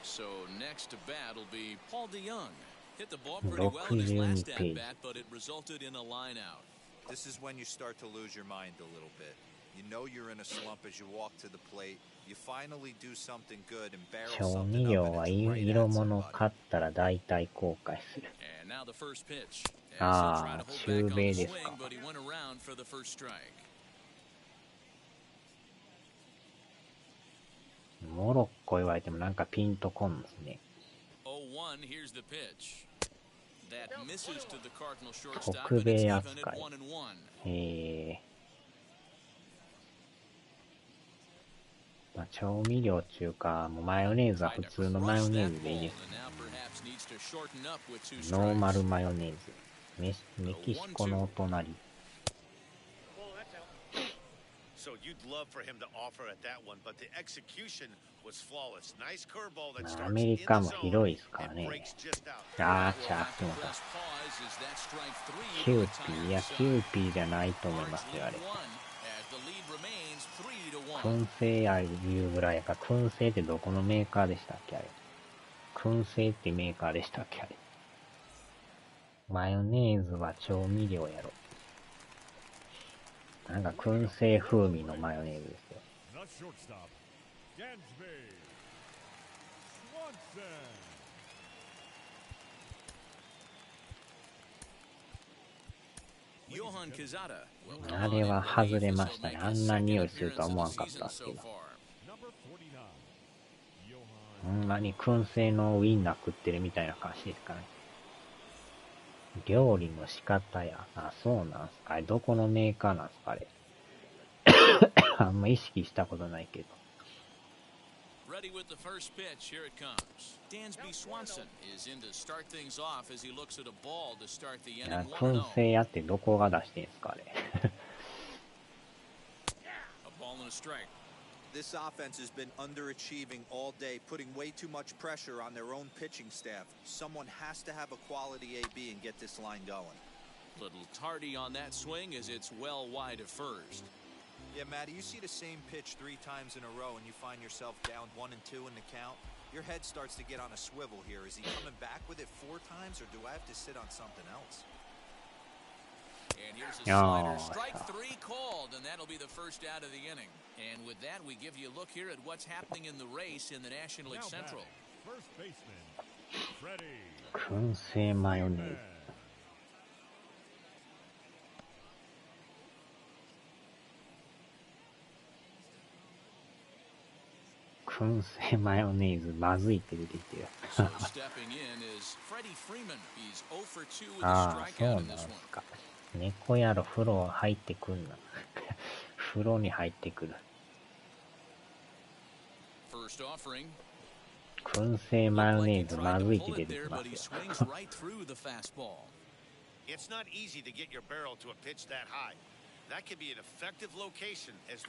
So next to bat will be Paul DeYoung. Hit the ball pretty well in his last at bat, but it resulted in a line out. This is when you start to lose your mind a little bit. You know you're in a slump as you walk to the plate. You finally do something good and barrel something up. 調味料は色物買ったら大体後悔する。ああ、中米ですか。モロッコ言われてもなんかピンとこんですね。北米扱い。まあ、調味料っていうか、もうマヨネーズは普通のマヨネーズでいいです。ノーマルマヨネーズ。メキシコのお隣。アメリカも広いですからね。あー、チャーキューだ。キューピー、いや、キューピーじゃないと思いますよ、あれ。燻製やいうぐらいやから、燻製ってどこのメーカーでしたっけ、あれ。燻製ってメーカーでしたっけ、あれ。マヨネーズは調味料やろ。なんか燻製風味のマヨネーズですよ。あれは外れましたね。あんな匂いするとは思わんかったんですけど。ほんまに燻製のウインナー食ってるみたいな感じですかね。料理の仕方や。あ、そうなんすか。どこのメーカーなんすか、あれ。あんま意識したことないけど。燻製やってどこが出してんすか、あれ。This offense has been underachieving all day, putting way too much pressure on their own pitching staff. Someone has to have a quality AB and get this line going. Little tardy on that swing as it's well wide of first. Yeah, Matty, you see the same pitch 3 times in a row and you find yourself down 1 and 2 in the count. Your head starts to get on a swivel here. Is he coming back with it 4 times, or do I have to sit on something else? And here's a slider. Strike 3 called, and that'll be the first out of the inning. And with that, we give you a look here at what's happening in the race in the National League Central. First baseman, Freddie. 燻製マヨネーズ。燻製マヨネーズまずいって出てきてる。ああ、そうなんですか。猫やろ、風呂入ってくんな。風呂に入ってくる。燻製マヨネーズまずいって出てきますよ。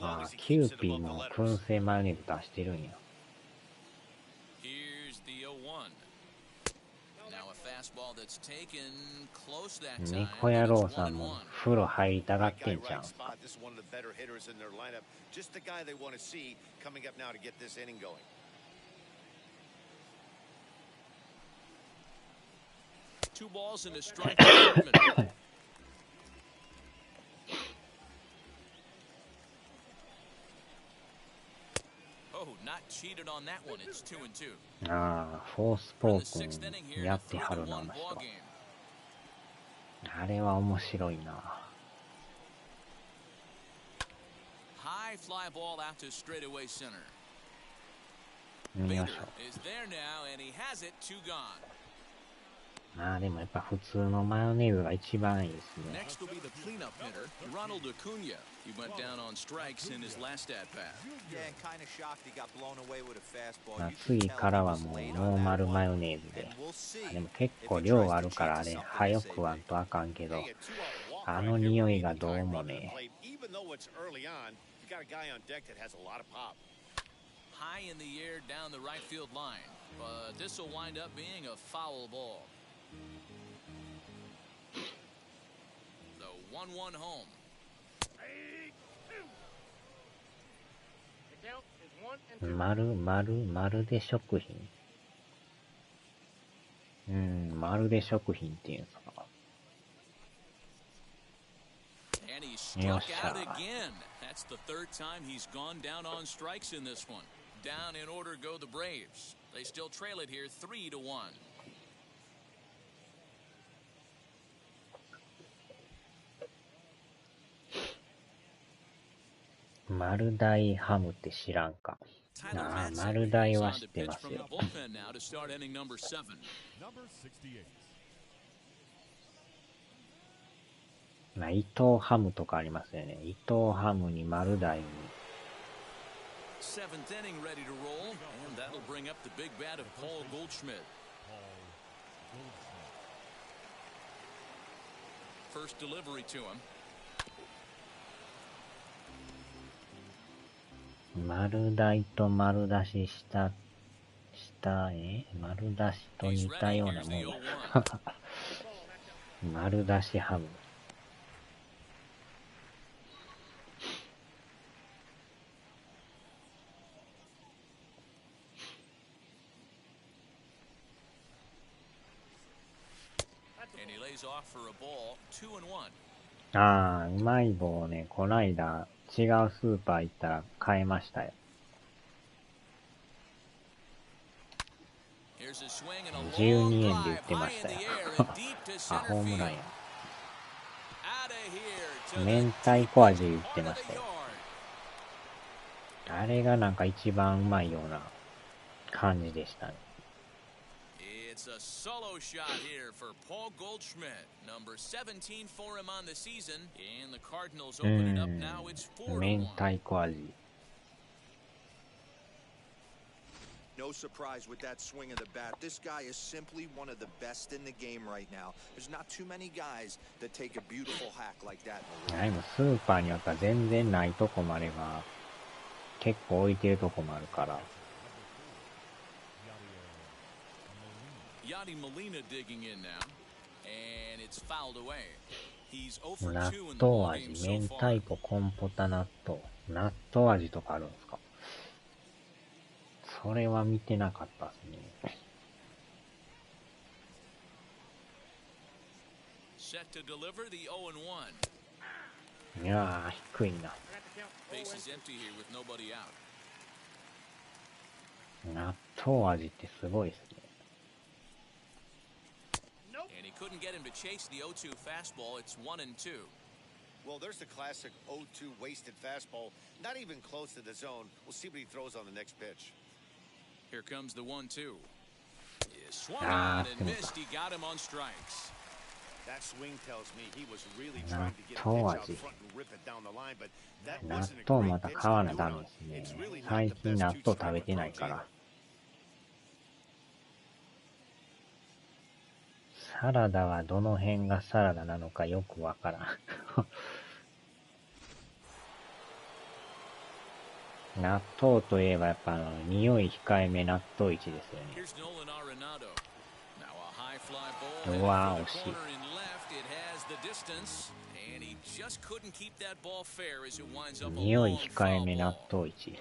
ああ、キューピーも燻製マヨネーズ出してるんや。猫野郎さんも風呂入りたがってんじゃん。ああ、フォースポークンやってはるな、あの人。あれは面白いな。よいしょ。ああ、でもやっぱ普通のマヨネーズが一番いいですね。まあ、次からはもうノーマルマヨネーズで。でも結構量あるからあれ、早く食わんとあかんけど、あの匂いがどうもね。High in the air down the right field line, but this will wind up being a foul ball. The 1-1 home.まるで食品。まるで食品っていうんですか。And he struck out again. That's the third time he's gone down on strikes in this one. Down in order go the Braves. They still trail it here 3-1. 丸大ハムって知らんか。ああ、丸大は知ってますよ。まあ、伊藤ハムとかありますよね。伊藤ハムに丸大に。Seventh inning ready to roll, and that'll bring up the big bat of Paul Goldschmidt. First delivery to him. 丸大と丸出し丸出しと似たようなもん。丸出しハム。ああ、うまい棒ね、こないだ違うスーパー行ったら買えましたよ。12円で売ってましたよ。あ、ホームランや。明太子味売ってましたよ。あれがなんか一番うまいような感じでしたね。It's a solo shot here for Paul Goldschmidt, number 17 for him on the season, and the Cardinals open it up now. It's 4-1. 明太子味。No surprise with that swing of the bat. This guy is simply one of the best in the game right now. There's not too many guys that take a beautiful hack like that. でもスーパーによっては全然ないとこもあれば、結構置いてるとこもあるから。Yadi Molina digging in now, and it's fouled away. He's 納 0 for 2 in the 豆 ball 味、 game 明 so far. 太子、コンポタ納豆。納豆味とかあるんですか？それは見てなかったですね。Set to deliver the 0-1. いやー、低いな。Base is empty here with nobody out. 納豆味ってすごいですね。And he couldn't get him to chase the 0-2 fastball. It's 1-2. Well, there's the classic 0-2 wasted fastball. Not even close to the zone. We'll see what he throws on the next pitch. Here comes the 1-2. He swung on and missed. He got him on strikes. That swing tells me he was really trying to get a pitch out front and rip it down the line, but that wasn't a 納豆 great また pitch 買わ to な do ダ it メ on. ですね。 It's really not 最 the 近 best 納 two 豆食べ strike てない approach か either. ら。サラダはどの辺がサラダなのかよくわからん。納豆といえばやっぱ匂い控えめ納豆市ですよね。 Here's Nolan Arenado. Now a high fly ball. うわー、 headed 惜 for し the い。 corner and left. It has the distance, and he just couldn't keep that ball fair as it winds up a 匂い long 控え foul め納 ball. 豆市。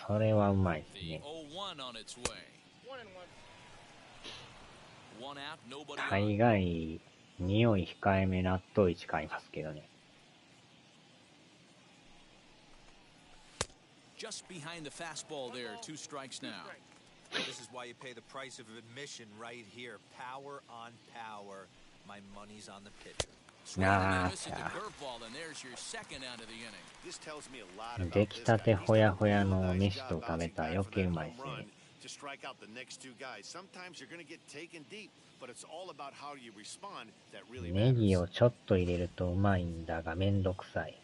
それはうまいです The ね。 0-1 on its way. One out, nobody 大 on. 概、匂い控えめ納豆市買いますけどね。Just behind the fastball there. 2 strikes now. This is why you pay the price of admission right here. Power on power. My money's on the pitcher. Swing and a miss at the curveball, and there's your second out of the inning. This tells me a lot about 出 this 来た guy. て He's ほや done a ほや real の nice 飯 job と食べ bouncing たら back 余 for 計 that うまい home ですね。 run to strike out the next 2 guys. Sometimes you're going to get taken deep, but it's all about how you respond that really ネギ matters. をちょっと入れるとうまいんだがめんどくさい。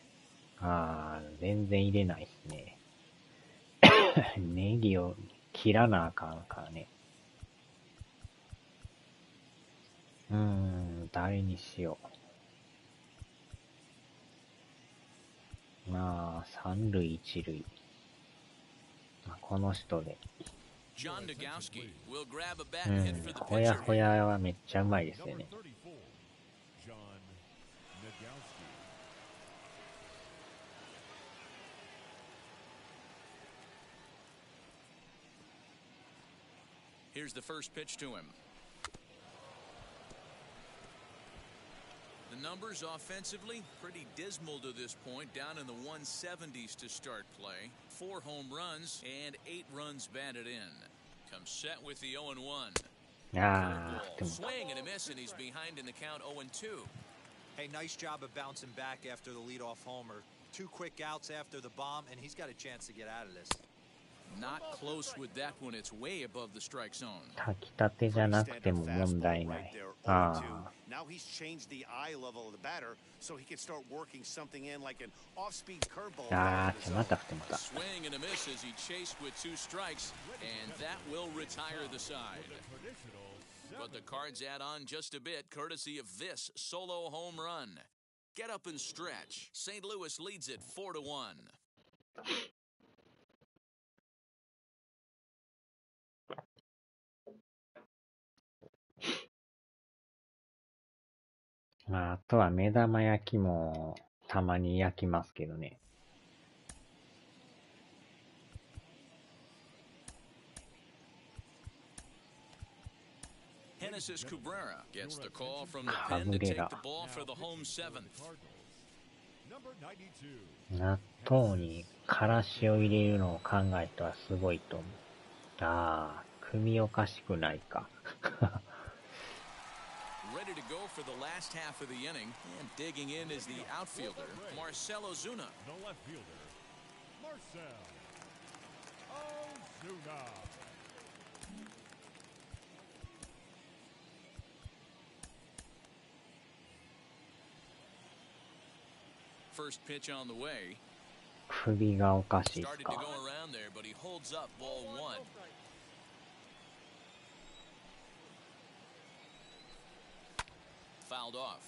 あー、全然入れないですね。ネギを切らなあかんからね。誰にしよう。まあ、三塁一塁。この人で。ほやほやはめっちゃうまいですよね。Here's the first pitch to him. The numbers offensively pretty dismal to this point, down in the 170s to start play. 4 home runs and 8 runs batted in. Comes set with the 0-1. Swing and a miss, and he's behind in the count 0-2. Hey, nice job of bouncing back after the leadoff homer. 2 quick outs after the bomb, and he's got a chance to get out of this. Not close with that one. It's way above the strike zone. 炊きたてじゃなくても問題ない。Now he's changed the eye level of the batter, so he can start working something in like an off-speed curveball. Swing and a miss as he chased with 2 strikes, and that will retire the side. But the Cards add on just a bit, courtesy of this solo home run. Get up and stretch. St. Louis leads it 4-1. まあ、あとは目玉焼きもたまに焼きますけどね。Genesis Cabrera gets the call from the pen to take the ball for the home 7th. 納豆にからしを入れるのを考えたらすごいと思う。組おかしくないか。Ready to go for the last half of the inning, and digging in is the outfielder, Marcell Ozuna. The left fielder, Marcell Ozuna. First pitch on the way. 首がおかしいです Started か。 to go around there, but he holds up ball 1. Fouled off.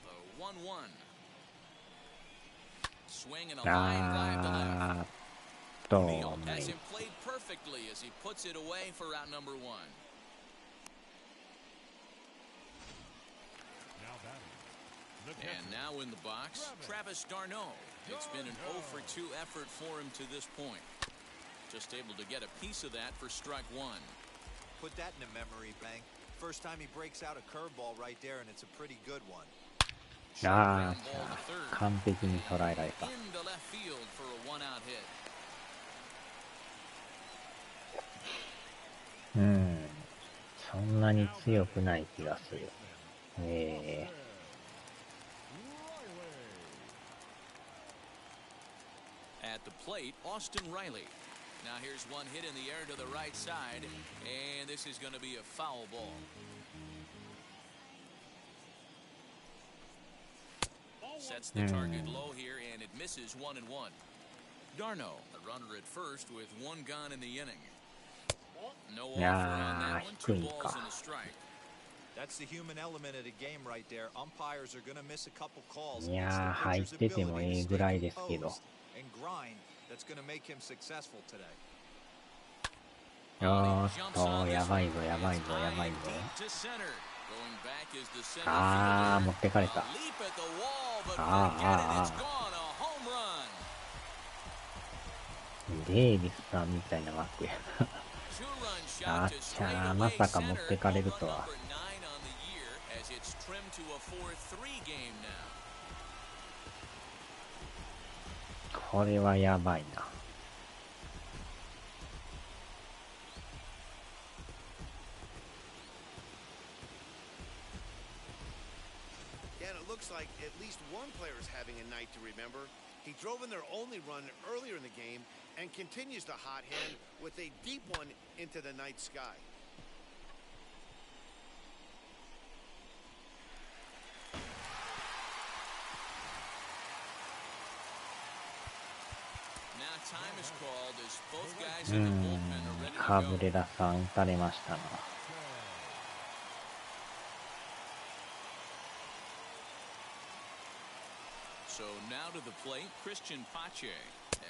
The 1-1. Swing and a line drive to left. Neal has him played perfectly as he puts it away for out number 1. And now in the box, Travis d'Arnaud. It's been an 0 for 2 effort for him to this point. Just able to get a piece of that for strike 1. Put that in a memory bank. First time he breaks out a curveball right there, and it's a pretty good one. 完璧に捉えられた。Into left field for a 1-out hit. そんなに強くない気がする。At the plate, Austin Riley. Now here's one hit in the air to the right side, and this is going to be a foul ball. Sets the target low here, and it misses 1-1. d'Arnaud, a runner at first with 1 gone in the inning. No offer on that one. 2 balls and a strike. That's the human element of the game right there. Umpires are going to miss a couple calls. いやー、入っててもいいぐらいですけど。And grind that's going to make him successful today. よーっと、やばいぞ、やばいぞ、やばいぞ。持ってかれた。デイビスさんみたいな枠や。まさか持ってかれるとは。これはやばいな。Looks like at least one player is having a night to remember. He drove in their only run earlier in the game and continues to hot hand with a deep one into the night sky. Now カブレラさん打たれましたな。So now to the plate, Christian Pache,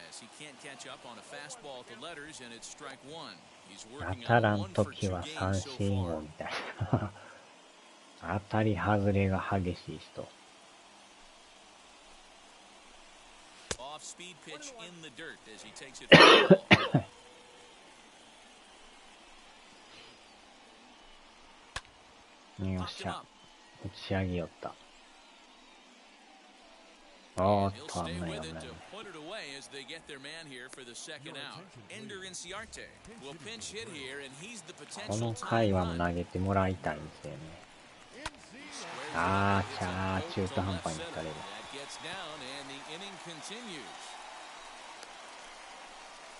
as he can't catch up on a fastball at the letters, and it's strike one. He's 当 working たら on ん one for 時 two は games 三 so 振 far. 王みたいな。当たり外れが激しい人。Off-speed pitch in the dirt as he takes it for the ball. よっしゃ。打ち上げよった。おーっ He'll と、危 stay ない with 危 it ない。 to put it away as they get their man here for the second out. Ender Inciarte will pinch hit here, and he's the こ potential の tying 回は run. 投げてもらいたいんですよね。あーちゃー、中途半端に打たれる。That gets down, and the inning continues.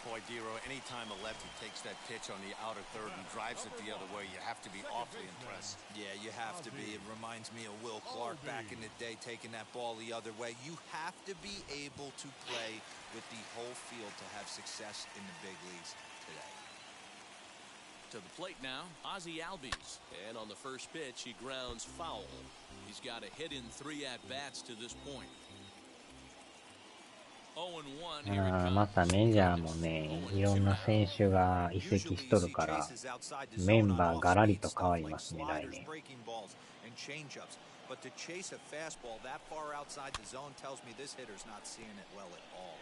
Boy, Dero, anytime a lefty takes that pitch on the outer third and drives it the other way, you have to be awfully impressed. Yeah, you have to be. It reminds me of Will Clark back in the day taking that ball the other way. You have to be able to play with the whole field to have success in the big leagues today. To the plate now, Ozzie Albies. And on the first pitch, he grounds foul. He's got a hit in 3 at-bats to this point. またメジャーもね、いろんな選手が移籍しとるから、メンバーがらりと変わりますね、来年。But to chase a fastball that far outside the zone tells me this hitter's not seeing it well at all.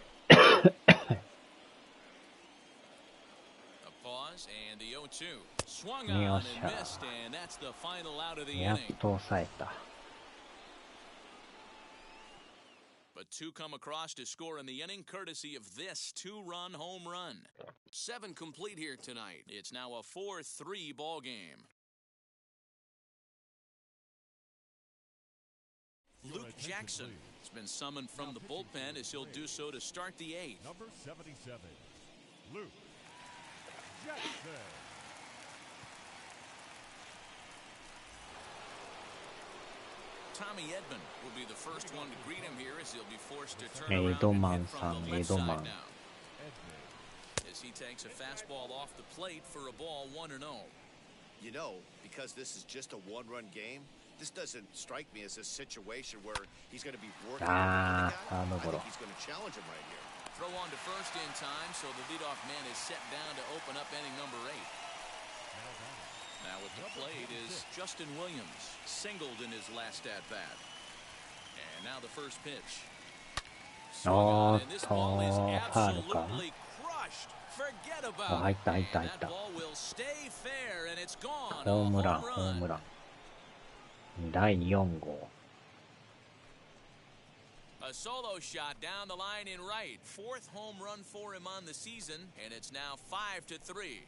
A pause and the 0-2. Swung on and missed, and that's the final out of the inning. やっと抑えた。But 2 come across to score in the inning, courtesy of this 2-run home run. 7 complete here tonight. It's now a 4-3 ball game. Luke Jackson has been summoned from the bullpen as he'll do so to start the 8th. Number 77, Luke Jackson. Tommy Edman will be the first one to greet him here as he'll be forced to turn around and hit from the left side now. As he takes a fastball off the plate for a ball 1-0. You know, because this is just a one-run game, this doesn't strike me as a situation where he's going to be working on the guy. I think he's going to challenge him right here. Throw on to first in time, so the leadoff man is set down to open up inning number 8. Now with the plate is Justin Williams, singled in his last at-bat. And now the first pitch. Oh, and this ball is absolutely crushed. Forget about it. And that ball will stay fair, and it's gone. ホームラン、ホームラン。第4号。A solo shot down the line in right. 4th home run for him on the season, and it's now 5-3.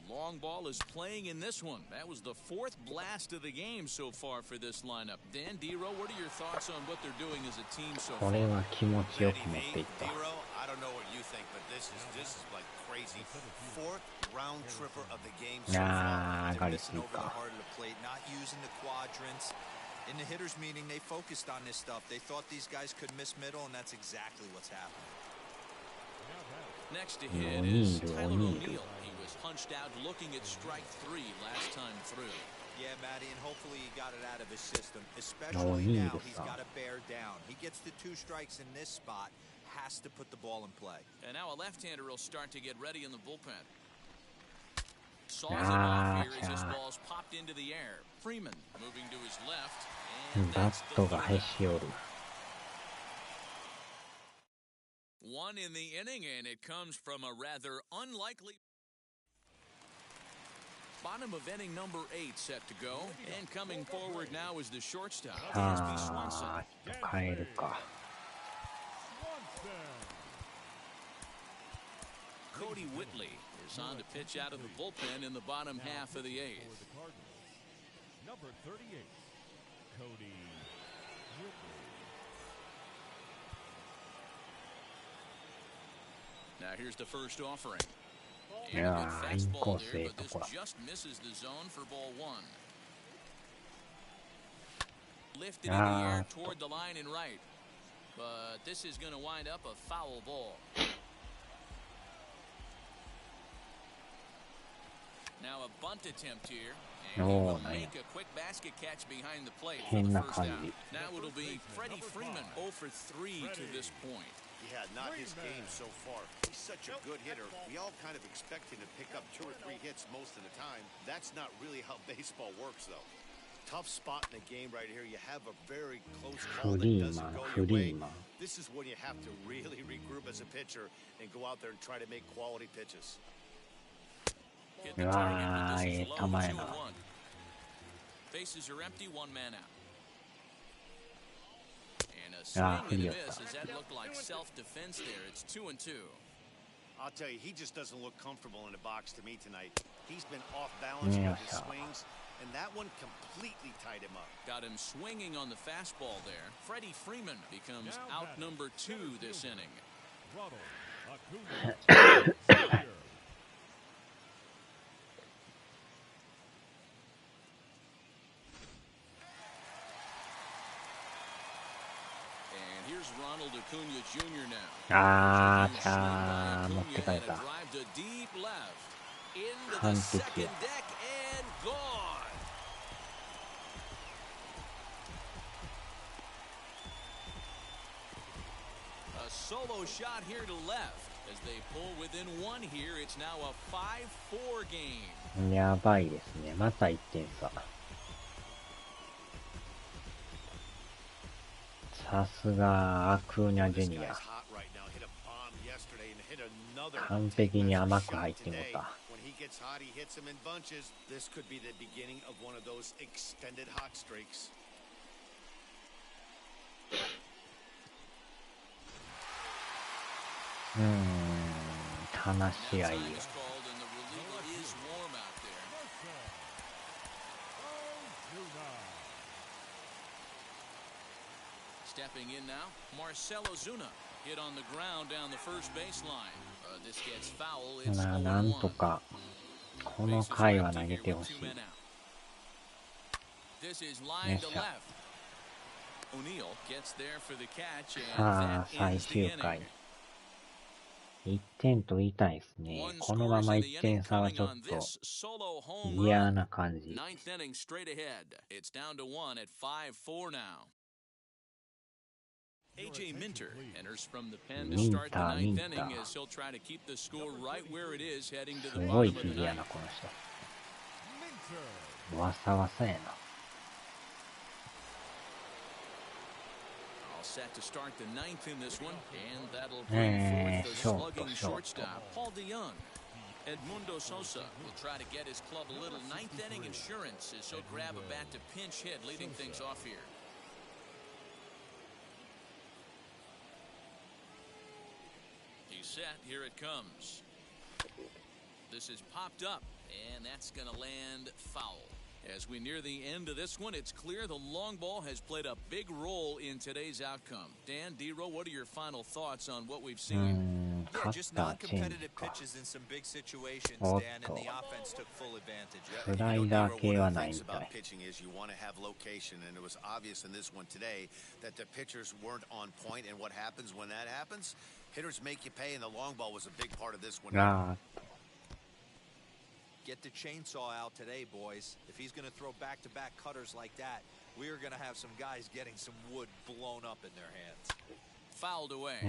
Long ball is playing in this one. That was the 4th blast of the game so far for this lineup. Dan Dero, what are your thoughts on what they're doing as a team so far? これは気持ちよく持っていった。 Dero, I don't know what you think, but this is like crazy. 4th round tripper of the game so far. 上がりすぎか。 Not using the quadrants. In the hitters meeting, they focused on this stuff. They thought these guys could miss middle, and that's exactly what's happening. Next to hit is Tyler O'Neill. He was punched out looking at strike 3 last time through. Yeah, Matty, and hopefully he got it out of his system. Especially now, he's got to bear down. He gets the 2 strikes in this spot, has to put the ball in play. And now a left-hander will start to get ready in the bullpen. Saws him off here as this ball's popped into the air. Freeman moving to his left. And バ that's ッ the トがへし折る。 1 in the inning, and it comes from a rather unlikely. Bottom of inning number 8 set to go, and coming forward now is the shortstop, Dansby Swanson. 変えるか。 Cody Whitley is on to pitch out of the bullpen in the bottom half of the 8th. Number 38, Cody Whitley. Now here's the first offering. And a good fastball there, but this just misses the zone for ball 1. Lifted in the air toward the line and right. But this is going to wind up a foul ball. Now a bunt attempt here. And he will make a quick basket catch behind the plate for the first out. Now it'll be Freddie Freeman 0 for 3 to this point. Yeah, not his game so far. He's such a good hitter. We all kind of expect him to pick up 2 or 3 hits most of the time. That's not really how baseball works, though. Tough spot in the game right here. You have a very close call that doesn't go your way. This is when you have to really regroup as a pitcher and go out there and try to make quality pitches. Hit the target, but this is low, 2-1. Bases are empty, 1 man out. And a swing and a miss. Does that look like self-defense there? It's 2-2. I'll tell you, he just doesn't look comfortable in the box to me tonight. He's been off balance with his swings, and that one completely tied him up. Got him swinging on the fastball there. Freddie Freeman becomes out number 2 this inning. Here's Ronald Acuna Jr. now. Drive to deep left into the second deck and gone. A solo shot here to left as they pull within 1 here. It's now a 5-4 game. やばいですね。また1点差。さすがアクーニャジュニア。完璧に甘く入ってもた。話し合いよ。Stepping in now, Marcell Ozuna hit on the ground down the first baseline. This gets foul. It's なんとかこの回は投げてほしい。This is line to left. O'Neal gets there for the catch and さあ最終回。1点取りたいですね。このまま1点差はちょっと嫌な感じ。Ninth inning straight ahead. It's down to 1 at 5-4 now. A.J. Minter enters from the pen to start the 9th inning as he'll try to keep the score right where it is heading to the bottom of the 9th. わさわさやな。All set to start the 9th in this one, and that'll bring forth the slugging shortstop, Paul DeYoung. Edmundo Sosa will try to get his club a little 9th inning insurance as he'll grab a bat to pinch hit, leading things off here. Set, here it comes. This is popped up, and that's going to land foul. As we near the end of this one, it's clear the long ball has played a big role in today's outcome. Dan, D-Row, what are your final thoughts on what we've seen? Yeah, just non-competitive pitches in some big situations, Dan, and the offense took full advantage. One thing about pitching is you want to have location, and it was obvious in this one today that the pitchers weren't on point, and what happens when that happens? Hitters make you pay, and the long ball was a big part of this one. Get the chainsaw out today, boys. If he's going to throw back-to-back cutters like that, we are going to have some guys getting some wood blown up in their hands. Fouled away.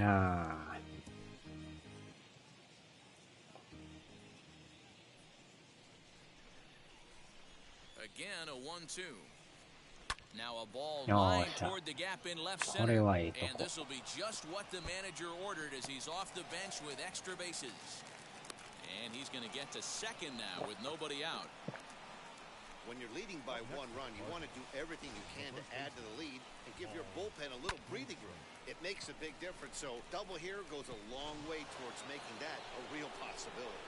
Again, a 1-2. Now a ball lined toward the gap in left center, and this will be just what the manager ordered as he's off the bench with extra bases. And he's going to get to second now with nobody out. When you're leading by 1 run, you want to do everything you can to add to the lead and give your bullpen a little breathing room. It makes a big difference, so double here goes a long way towards making that a real possibility.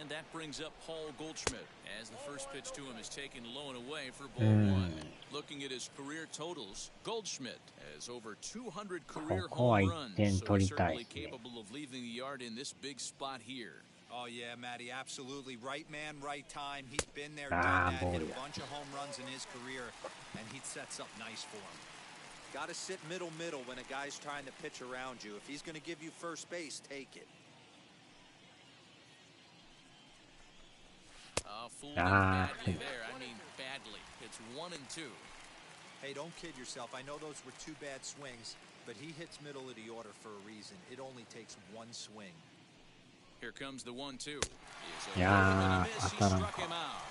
And that brings up Paul Goldschmidt as the first pitch to him is taken low and away for ball 1. Looking at his career totals, Goldschmidt has over 200 career home runs, so he's certainly capable of leaving the yard in this big spot here. Oh yeah, Matty, absolutely. Right man, right time. He's been there, done that, hit a bunch of home runs in his career, and he sets up nice for him. Got to sit middle when a guy's trying to pitch around you. If he's going to give you first base, take it. Fooled him badly there. I mean, badly. It's 1-2. Hey, don't kid yourself. I know those were two bad swings, but he hits middle of the order for a reason. It only takes one swing. Here comes the 1-2. Yeah, he struck him out.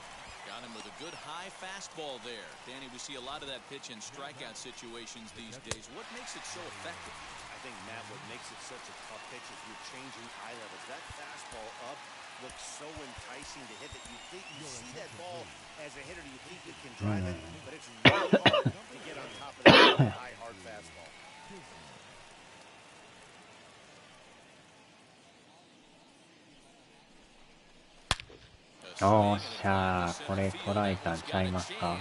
Got him with a good high fastball there. Danny, we see a lot of that pitch and strikeout situations these days. What makes it so effective? I think, Matt, what makes it such a tough pitch is you're changing eye levels. That fastball up looks so enticing to hit that you think you see that ball as a hitter, you think you can drive it, but it's really hard to get on top of that high, hard fastball. Oh, しゃー、これ捉えたんちゃいますか。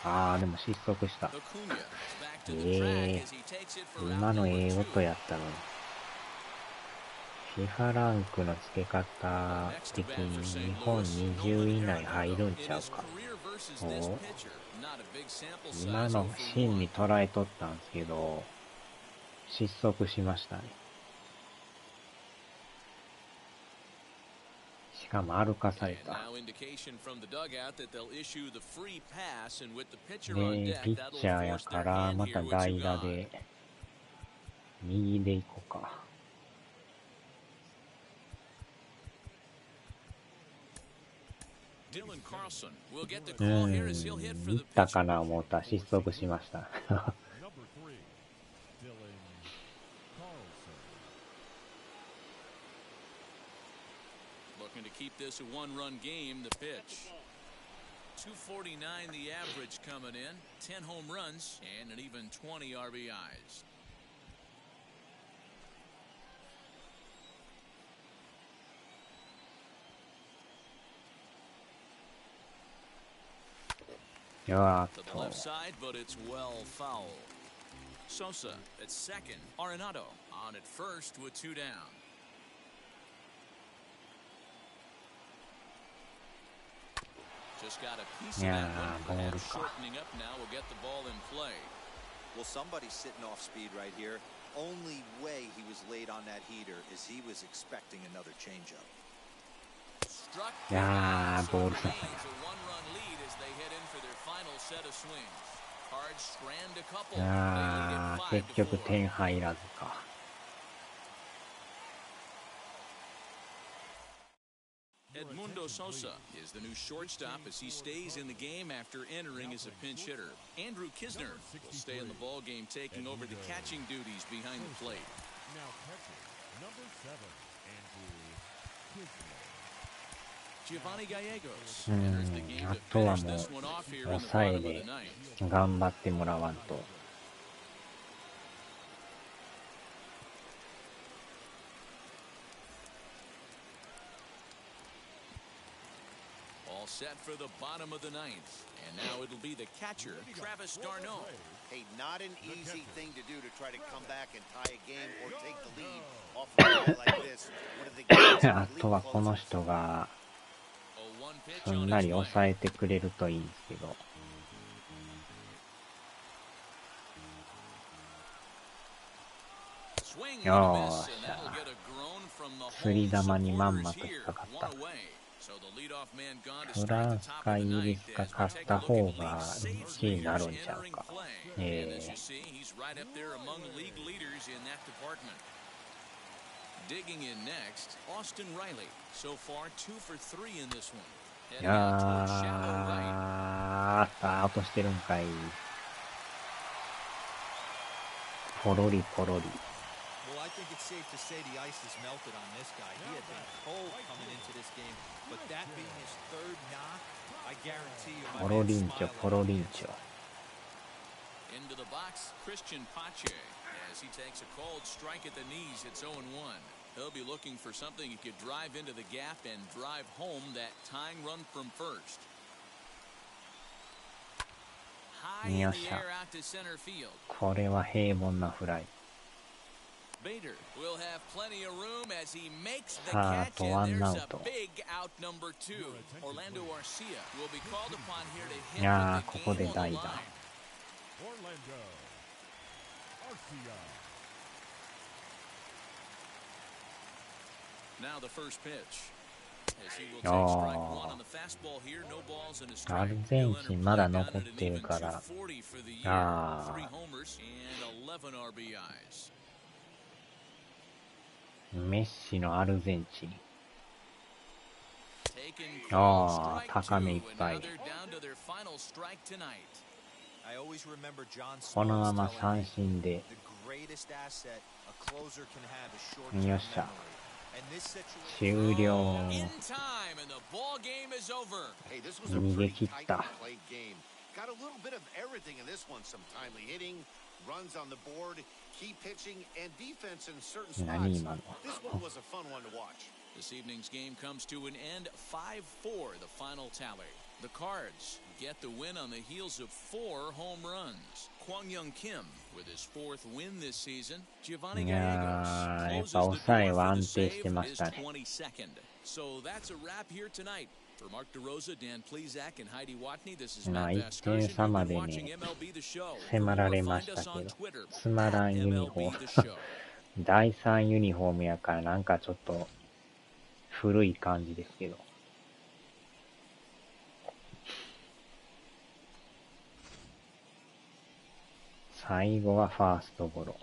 あー、でも失速した。今の音やったのに。FIFA ランクの付け方的に日本20位以内入るんちゃうか。お今の芯に捉えとったんですけど、失速しましたね。しかも歩かされた。で、ピッチャーやからまた代打で右で行こうか。行ったかな思ったら失速しました。Looking to keep this a one-run game, the pitch. 249 the average coming in, 10 home runs, and an even 20 RBIs. To the left side, but it's well foul. Sosa at second. Arenado on at first with two down. Just got a piece of that one. Perhaps shortening up now will get the ball in play. Well, somebody's sitting off speed right here. Only way he was late on that heater is he was expecting another changeup. Struck. Ball. A one-run lead as they head in for their final set of swings. Cards strand a couple. 結局点入らずか。Edmundo Sosa is the new shortstop as he stays in the game after entering as a pinch hitter. Andrew Kisner will stay in the ball game, taking over the catching duties behind the plate. Now catching, number 7, Andrew Kisner. Giovanni Gallegos enters the game to finish this one off here in the bottom of the ninth. 頑張ってもらわんと。All set for the bottom of the ninth. And now it'll be the catcher, Travis d'Arnaud. Hey, not an easy thing to do to try to come back and tie a game or take the lead off of a guy like this. あとはこの人がすんなり抑えてくれるといいんですけど。よーしゃ。釣り玉にまんまと引っかかった。フランスかイギリスか勝った方が1位になるんちゃうか。Digging in next, Austin Riley. So far, 2 for 3 in this one. いやー、落としてるんかい。ポロリポロリ。Well, I think it's safe to say the ice is melted on this guy. He had been cold coming into this game, but that being his third knock, I guarantee you. ポロリンチョ、ポロリンチョ。Into the box, Christian Pache. As he takes a cold strike at the knees, it's 0-1. He'll be looking for something he could drive into the gap and drive home that tying run from first. High in the air out to center field. これは平凡なフライ。Bader will have plenty of room as he makes the さあ、あ catch, とワ and ン there's アウ a ト。 big out number 2. Orlando Arcia will be called upon here to い hit やー、 with ここ the で game on 代 the 打。line. Orlando Arcia. Now the first pitch. As he will あ take strike one ー on the fastball here, no balls and a ア strike. ルゼ He'll ン enter チンまだ play down 残 at っ an てる even から、 240 for the year. あ 3 homers and 11 RBIs. ー、メッシのアルゼンチン。 Taken あ called ー、 strike 高めいっ 2, and ぱ now い。 they're down to their final strike tonight. I always remember John この Smoltz まま telling 三 me 振で、 the greatest asset a closer can have is よ short-term っしゃ。 memory. And this situation 終了。 In time, and the ball game is over. Hey, this was a 逃げ pretty 切っ tightly た。 played game. Got a little bit of everything in this one. Some timely hitting, runs on the board, key pitching, and defense in certain 何 spots. 今の。 This one was a fun one to watch. This evening's game comes to an end 5-4, the final tally. The Cards get the win on the heels of 4 home runs. Kwang Young Kim with his 4th win this season. Giovanni い Gallegos やー、やっ closes ぱ the 抑え door は for 安 the 定して save, ま his したね。 22nd. So that's a wrap here tonight. For Mark DeRosa, Dan Plezak, and Heidi Watney, this is まあ、 Matt 1点 Vasgersian. 差 You've ま been で watching ね、 MLB The Show. 迫ら For れ more, ま find した us け on ど、 Twitter つまら at んユニフォ MLB ー The ム。Show. 第3ユニフォームやからなんかちょっと古い感じですけど。最後はファーストゴロ。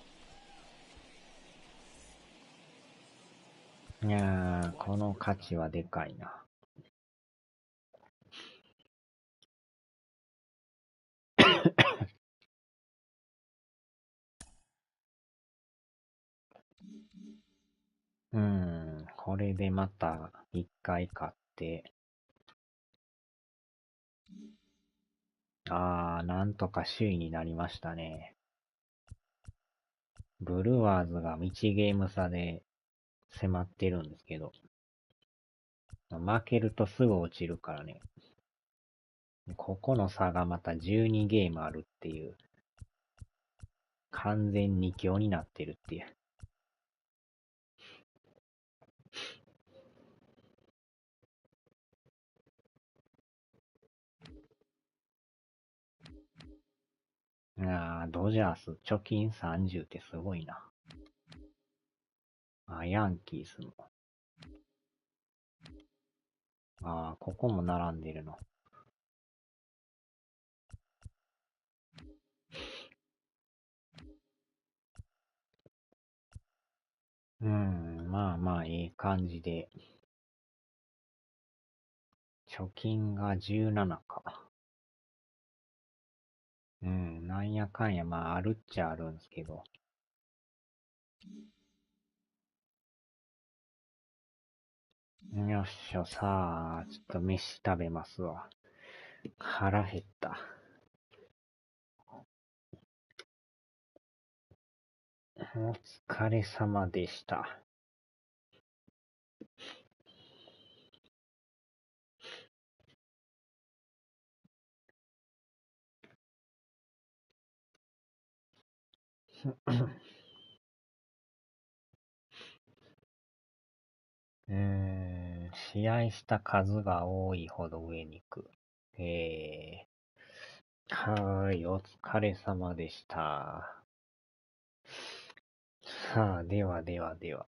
いやー、この価値はでかいな。これでまた一回勝って、なんとか首位になりましたね。ブルワーズが1ゲーム差で迫ってるんですけど、負けるとすぐ落ちるからね。ここの差がまた12ゲームあるっていう、完全2強になってるっていう。ドジャース貯金30ってすごいな。ヤンキースも。ここも並んでるの。まあまあ、いい感じで。貯金が17か。なんやかんや、まあ、あるっちゃあるんですけど。よっしゃ、さあ、ちょっと飯食べますわ。腹減った。お疲れ様でした。試合した数が多いほど上に行く。はーい、お疲れ様でした。さあ、ではではでは。